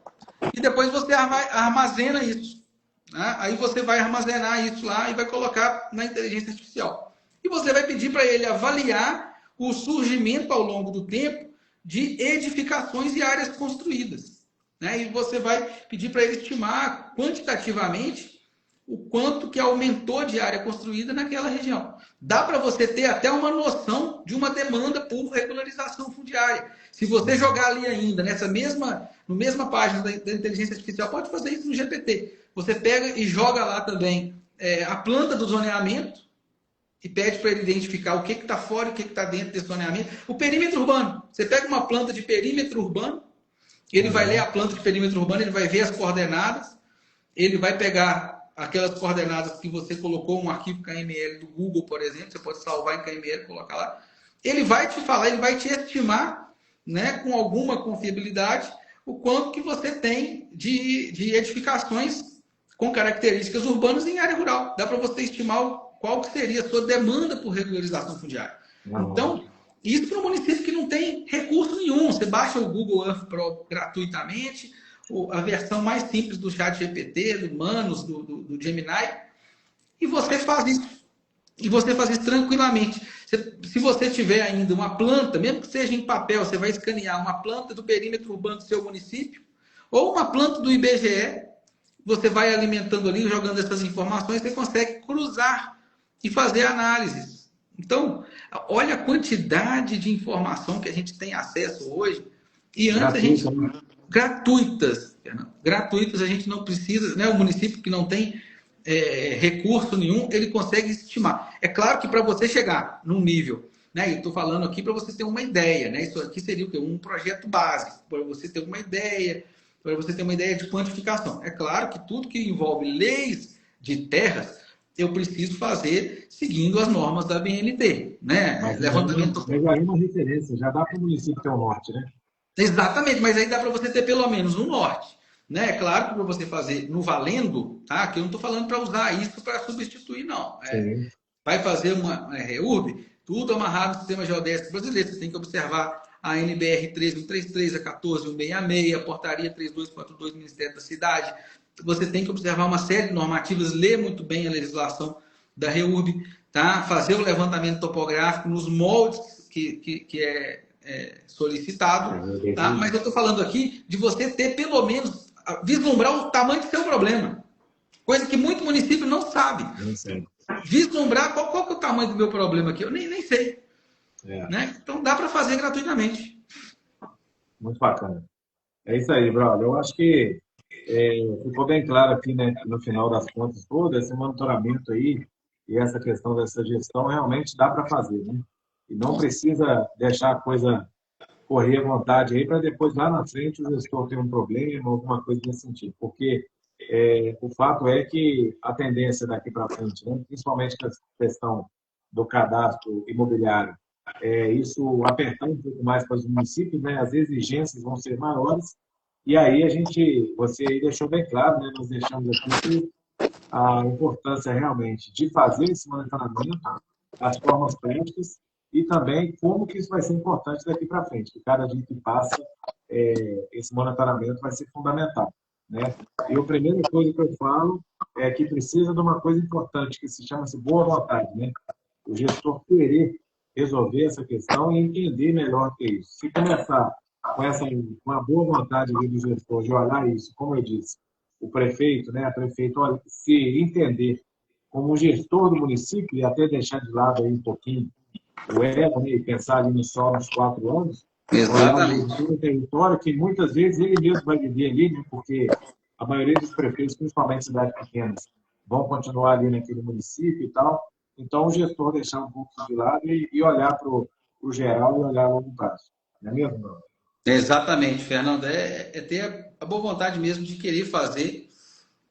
e depois você armazena isso. Né? Aí você vai armazenar isso lá e vai colocar na inteligência artificial. E você vai pedir para ele avaliar o surgimento ao longo do tempo de edificações e áreas construídas. Né? E você vai pedir para ele estimar quantitativamente o quanto que aumentou de área construída naquela região. Dá para você ter até uma noção de uma demanda por regularização fundiária. Se você jogar ali ainda, na mesma página da inteligência artificial, pode fazer isso no GPT. Você pega e joga lá também a planta do zoneamento e pede para ele identificar o que está fora e o que está dentro desse zoneamento. O perímetro urbano. Você pega uma planta de perímetro urbano, ele vai ler a planta de perímetro urbano, ele vai ver as coordenadas, ele vai pegar aquelas coordenadas que você colocou um arquivo KML do Google, por exemplo, você pode salvar em KML, colocar lá. Ele vai te falar, ele vai te estimar, né, com alguma confiabilidade, o quanto que você tem de edificações com características urbanas em área rural. Dá para você estimar qual que seria a sua demanda por regularização fundiária. Então, isso para um município que não tem recurso nenhum. Você baixa o Google Earth Pro gratuitamente, a versão mais simples do ChatGPT, do Manus, do Gemini, e você faz isso. E você faz isso tranquilamente. Se você tiver ainda uma planta, mesmo que seja em papel, você vai escanear uma planta do perímetro urbano do seu município, ou uma planta do IBGE, você vai alimentando ali, jogando essas informações, você consegue cruzar e fazer análises. Então, olha a quantidade de informação que a gente tem acesso hoje. E antes a gente... Gratuitas, a gente não precisa, né? O município que não tem recurso nenhum, ele consegue estimar. É claro que para você chegar num nível, né? Eu estou falando aqui para você ter uma ideia, né? Isso aqui seria o quê? Um projeto básico, para você ter uma ideia, para você ter uma ideia de quantificação. É claro que tudo que envolve leis de terras, eu preciso fazer seguindo as normas da BNT, né? Mas já é uma referência, já dá para o município ter um norte, né? Exatamente, mas aí dá para você ter pelo menos um norte. Né? É claro que para você fazer no valendo, tá? Que eu não estou falando para usar isso para substituir, não. Vai fazer uma REURB, tudo amarrado no sistema geodésico brasileiro. Você tem que observar a NBR 13133, a 14166, a portaria 3242 do Ministério da Cidade. Você tem que observar uma série de normativas, ler muito bem a legislação da REURB, tá? Fazer o levantamento topográfico nos moldes que é solicitado, tá? Mas eu estou falando aqui de você ter pelo menos vislumbrar o tamanho do seu problema, coisa que muito município não sabe. Não sei. Vislumbrar qual que é o tamanho do meu problema aqui, eu nem sei. Né? Então dá para fazer gratuitamente. Muito bacana. É isso aí, brother. Eu acho que ficou bem claro aqui, né, no final das contas, todo esse monitoramento aí e essa questão dessa gestão realmente dá para fazer, né? E não precisa deixar a coisa correr à vontade aí para depois, lá na frente, o gestor ter um problema, alguma coisa nesse sentido. Porque o fato é que a tendência daqui para frente, né, principalmente com a questão do cadastro imobiliário, isso apertar um pouco mais para os municípios, né, as exigências vão ser maiores E aí você aí deixou bem claro, né? Nós deixamos aqui que a importância realmente de fazer esse monitoramento, as formas práticas e também como que isso vai ser importante daqui para frente, que cada dia que passa, esse monitoramento vai ser fundamental, né? E a primeira coisa que eu falo é que precisa de uma coisa importante, que se chama-se boa vontade, né? O gestor querer resolver essa questão e entender melhor o que é isso. Se começar com uma boa vontade ali do gestor de olhar isso, como eu disse, o prefeito, né, a prefeita, se entender como gestor do município e até deixar de lado aí um pouquinho o ego, né, e pensar ali só nos 4 anos, olhar Exatamente. mesmo o território, que muitas vezes ele mesmo vai viver ali, né, porque a maioria dos prefeitos, principalmente cidades pequenas, vão continuar ali naquele município e tal. Então, o gestor deixar um pouco de lado e olhar para o geral e olhar a longo prazo. Não é mesmo, não? Exatamente, Fernando. É ter a boa vontade mesmo de querer fazer,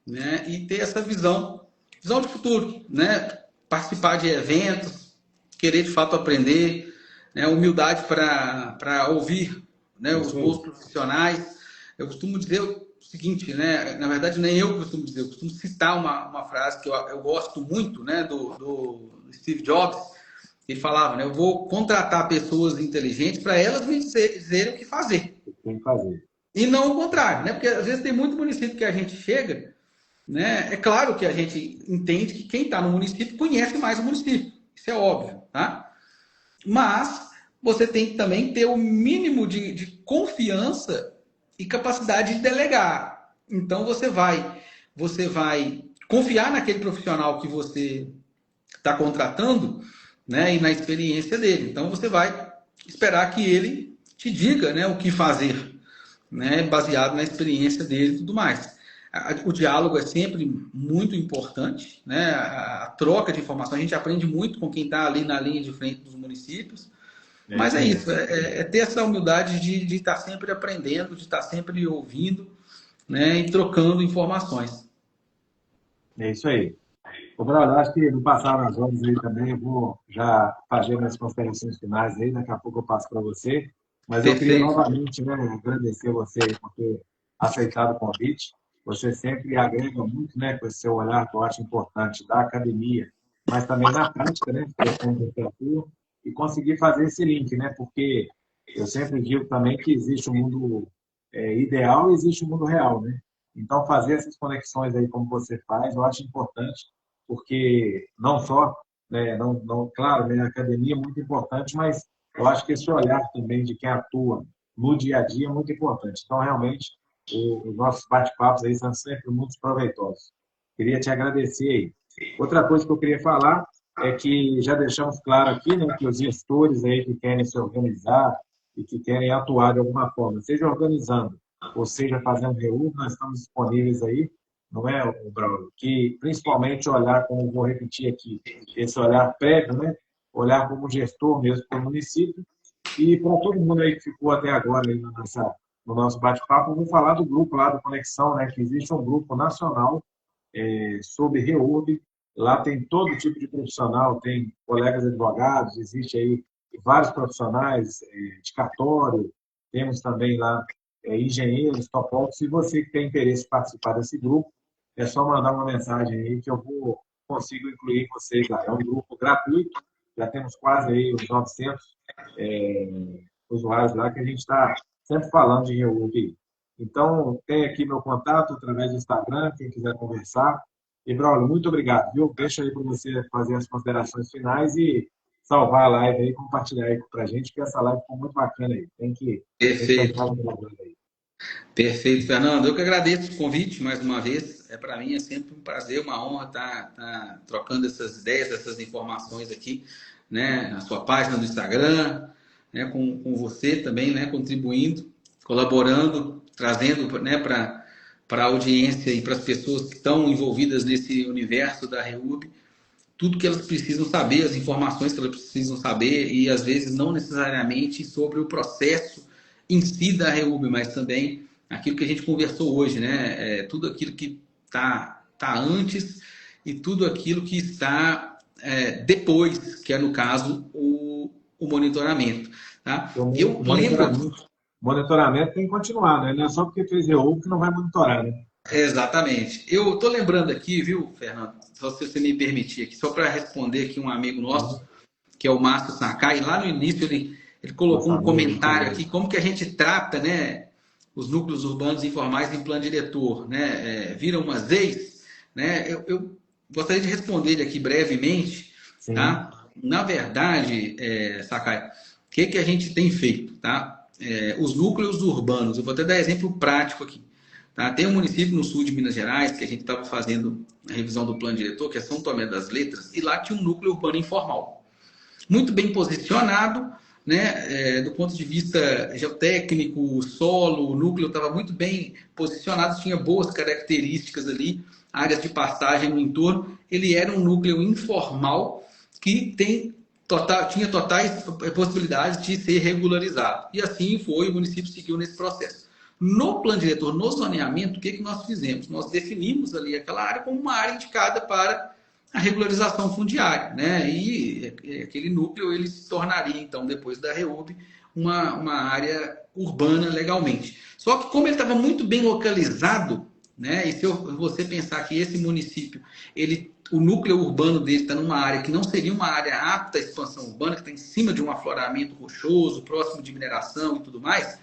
né? E ter essa visão de futuro, né? Participar de eventos, querer de fato aprender, né? Humildade para ouvir, né? Os Isso bons aí. profissionais. Eu costumo dizer o seguinte, né? Na verdade, nem eu costumo dizer, eu costumo citar uma frase que eu gosto muito, né? Do Steve Jobs. Ele falava, né? Eu vou contratar pessoas inteligentes para elas me dizerem o que fazer. Tem que fazer. E não o contrário, né? Porque às vezes tem muito município que a gente chega, né? É claro que a gente entende que quem está no município conhece mais o município. Isso é óbvio, tá? Mas você tem que também ter o mínimo de confiança e capacidade de delegar. Então você vai confiar naquele profissional que você está contratando, né? E na experiência dele. Então você vai esperar que ele te diga, né? O que fazer, né, baseado na experiência dele e tudo mais. O diálogo é sempre muito importante, né? A troca de informação, a gente aprende muito com quem está ali na linha de frente dos municípios, É mas isso é mesmo. isso, é ter essa humildade de estar sempre aprendendo, de estar sempre ouvindo, né, e trocando informações. É isso aí. Ô, Braulio, acho que não passaram as horas aí também, eu vou já fazer minhas considerações finais aí, daqui a pouco eu passo para você. Mas eu queria Perfeito. novamente, né, agradecer você aí por ter aceitado o convite. Você sempre agrega muito, né, com esse seu olhar, que eu acho importante, da academia, mas também na prática, né, questão de literatura, e conseguir fazer esse link, né, porque eu sempre digo também que existe o mundo ideal e existe o mundo real, né? Então, fazer essas conexões aí como você faz, eu acho importante, porque não só, né, claro, né, a academia é muito importante, mas eu acho que esse olhar também de quem atua no dia a dia é muito importante. Então, realmente, os nossos bate-papos aí são sempre muito proveitosos. Queria te agradecer aí. Outra coisa que eu queria falar é que já deixamos claro aqui, né, que os gestores aí que querem se organizar e que querem atuar de alguma forma, seja organizando, ou seja fazendo reúno, nós estamos disponíveis aí, não é, Braulio? Que principalmente olhar, como vou repetir aqui, esse olhar prévio, né? Olhar como gestor mesmo para o município. E para todo mundo aí que ficou até agora aí no nosso bate-papo, eu vou falar do grupo lá do Conexão, né? Que existe um grupo nacional sobre REURB. Lá tem todo tipo de profissional, tem colegas advogados, existe aí vários profissionais de cartório, temos também lá engenheiros, topólogos. Se você que tem interesse em participar desse grupo, é só mandar uma mensagem aí que consigo incluir vocês lá. É um grupo gratuito, já temos quase aí os 900 usuários lá que a gente está sempre falando de REURB. Então, tem aqui meu contato através do Instagram, quem quiser conversar. E, Braulio, muito obrigado, viu? Deixa aí para você fazer as considerações finais e salvar a live aí, compartilhar aí para a gente, que essa live ficou muito bacana aí. Tem que Perfeito. continuar gravando aí. Perfeito, Fernando. Eu que agradeço o convite mais uma vez. Para mim é sempre um prazer, uma honra estar trocando essas ideias, essas informações aqui, né, na sua página do Instagram, né, com você também, né, contribuindo, colaborando, trazendo, né, para a audiência e para as pessoas que estão envolvidas nesse universo da REURB tudo que elas precisam saber, as informações que elas precisam saber e às vezes não necessariamente sobre o processo em si da REURB, mas também aquilo que a gente conversou hoje, né? Tudo aquilo que tá antes e tudo aquilo que está depois, que é no caso o monitoramento. Tá? O Eu lembro monitoramento. monitoramento tem que continuar, né? Não é só porque fez reúno que não vai monitorar, né? Exatamente. Eu estou lembrando aqui, viu, Fernando, só se você me permitir aqui, só para responder aqui um amigo nosso, Uhum. que é o Márcio Sakai, lá no início ele colocou Nosso um amigo aí comentário também. aqui, como que a gente trata, né, os núcleos urbanos informais em plano diretor, né, viram umas ex, né, eu gostaria de responder ele aqui brevemente, Sim, tá? Na verdade, Sakai, o que que a gente tem feito, tá? Os núcleos urbanos, eu vou até dar exemplo prático aqui. Tá? Tem um município no sul de Minas Gerais que a gente estava fazendo a revisão do plano diretor, que é São Tomé das Letras, e lá tinha um núcleo urbano informal muito bem posicionado, né, do ponto de vista geotécnico, solo, o núcleo estava muito bem posicionado, tinha boas características ali, áreas de pastagem no entorno. Ele era um núcleo informal que tinha totais possibilidades de ser regularizado. E assim foi, o município seguiu nesse processo. No plano diretor, no zoneamento, o que nós fizemos? Nós definimos ali aquela área como uma área indicada para a regularização fundiária, né? E aquele núcleo ele se tornaria, então, depois da REURB, uma área urbana legalmente. Só que como ele estava muito bem localizado, né? E se você pensar que esse município, o núcleo urbano dele está numa área que não seria uma área apta à expansão urbana, que está em cima de um afloramento rochoso, próximo de mineração e tudo mais,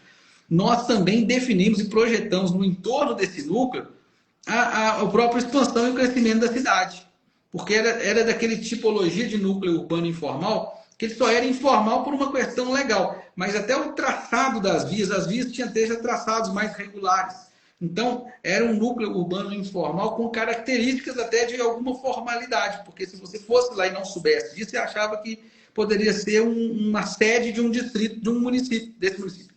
nós também definimos e projetamos no entorno desse núcleo a própria expansão e o crescimento da cidade. Porque era daquele tipologia de núcleo urbano informal, que ele só era informal por uma questão legal. Mas até o traçado das vias, as vias tinham até já traçados mais regulares. Então, era um núcleo urbano informal com características até de alguma formalidade. Porque se você fosse lá e não soubesse disso, você achava que poderia ser uma sede de um distrito, de um município, desse município.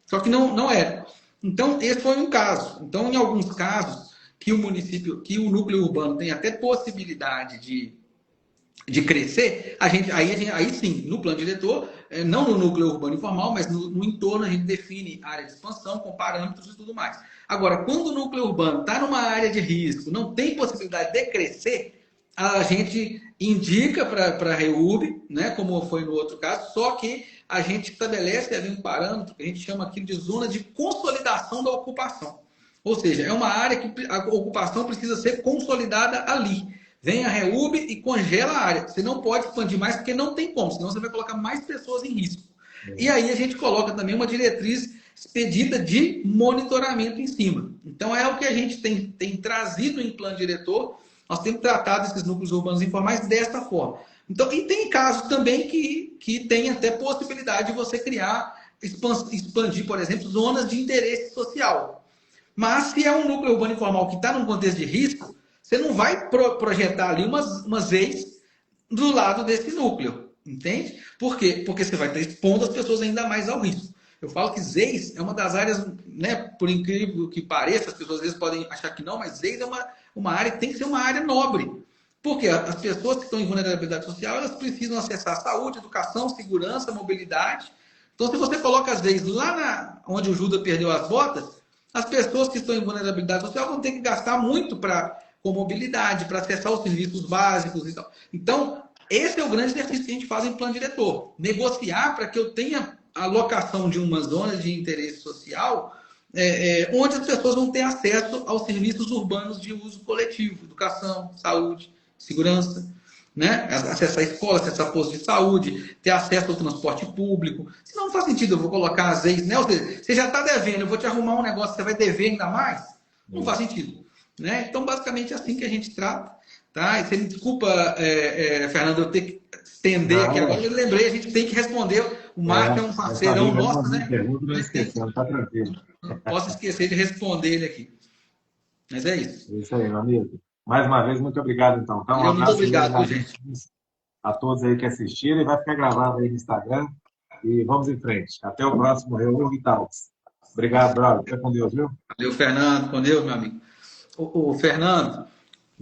Só que não era. Então, esse foi um caso. Então, em alguns casos, que o município, que o núcleo urbano tem até possibilidade de crescer, aí sim, no plano diretor, não no núcleo urbano informal, mas no entorno a gente define área de expansão com parâmetros e tudo mais. Agora, quando o núcleo urbano está numa área de risco, não tem possibilidade de crescer, a gente indica para a REURB, né, como foi no outro caso, só que a gente estabelece ali um parâmetro que a gente chama aqui de zona de consolidação da ocupação. Ou seja, é uma área que a ocupação precisa ser consolidada ali. Vem a REURB e congela a área. Você não pode expandir mais porque não tem como, senão você vai colocar mais pessoas em risco. E aí a gente coloca também uma diretriz expedida de monitoramento em cima. Então é o que a gente tem trazido em plano diretor. Nós temos tratado esses núcleos urbanos informais desta forma. Então, e tem casos também que tem até possibilidade de você criar, expandir, por exemplo, zonas de interesse social. Mas se é um núcleo urbano informal que está num contexto de risco, você não vai projetar ali umas ex do lado desse núcleo, entende? Por quê? Porque você vai estar expondo as pessoas ainda mais ao risco. Eu falo que ZEIS é uma das áreas, né, por incrível que pareça, as pessoas às vezes podem achar que não, mas ZEIS é uma área que tem que ser uma área nobre. Porque as pessoas que estão em vulnerabilidade social, elas precisam acessar saúde, educação, segurança, mobilidade. Então, se você coloca as ZEIS onde o Judas perdeu as botas, as pessoas que estão em vulnerabilidade social vão ter que gastar muito com mobilidade, para acessar os serviços básicos e tal. Então, esse é o grande exercício que a gente faz em plano diretor. Negociar para que eu tenha a alocação de uma zona de interesse social onde as pessoas vão ter acesso aos serviços urbanos de uso coletivo, educação, saúde, segurança, né? Acessar a escola, acessar posto de saúde, ter acesso ao transporte público. Senão não faz sentido eu vou colocar às vezes, né? Ou seja, você já está devendo, eu vou te arrumar um negócio, você vai dever ainda mais? Não faz sentido. Né? Então, basicamente, é assim que a gente trata. Tá? E você me desculpa, Fernando, eu ter que estender aqui não, agora, eu lembrei, a gente tem que responder. O Márcio é um eu sabia parceirão mesmo nosso, alguma né? pergunta, não Mas esquecendo, tá tranquilo. não posso esquecer de responder ele aqui. Mas é isso. É isso aí, meu amigo. Mais uma vez, muito obrigado, então. Então, um Valeu, muito abraço aí aos obrigado, amigos, gente. a todos aí que assistiram, e vai ficar gravado aí no Instagram. E vamos em frente. Até o próximo Reúne Talks. Obrigado, brother. Fica com Deus, viu? Valeu, Fernando. Com Deus, meu amigo. Fernando,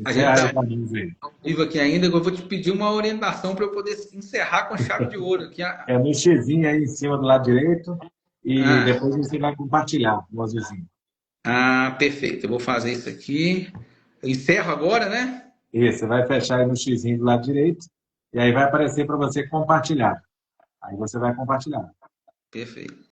a gente Encerra está aí para mim, aí. ao vivo aqui ainda. Eu vou te pedir uma orientação para eu poder encerrar com chave de ouro aqui. É no xizinho aí em cima do lado direito e Ah, depois você vai compartilhar com o azulzinho. perfeito. Eu vou fazer isso aqui. Eu encerro agora, né? Isso, você vai fechar aí no xizinho do lado direito e aí vai aparecer para você compartilhar. Aí você vai compartilhar. Perfeito.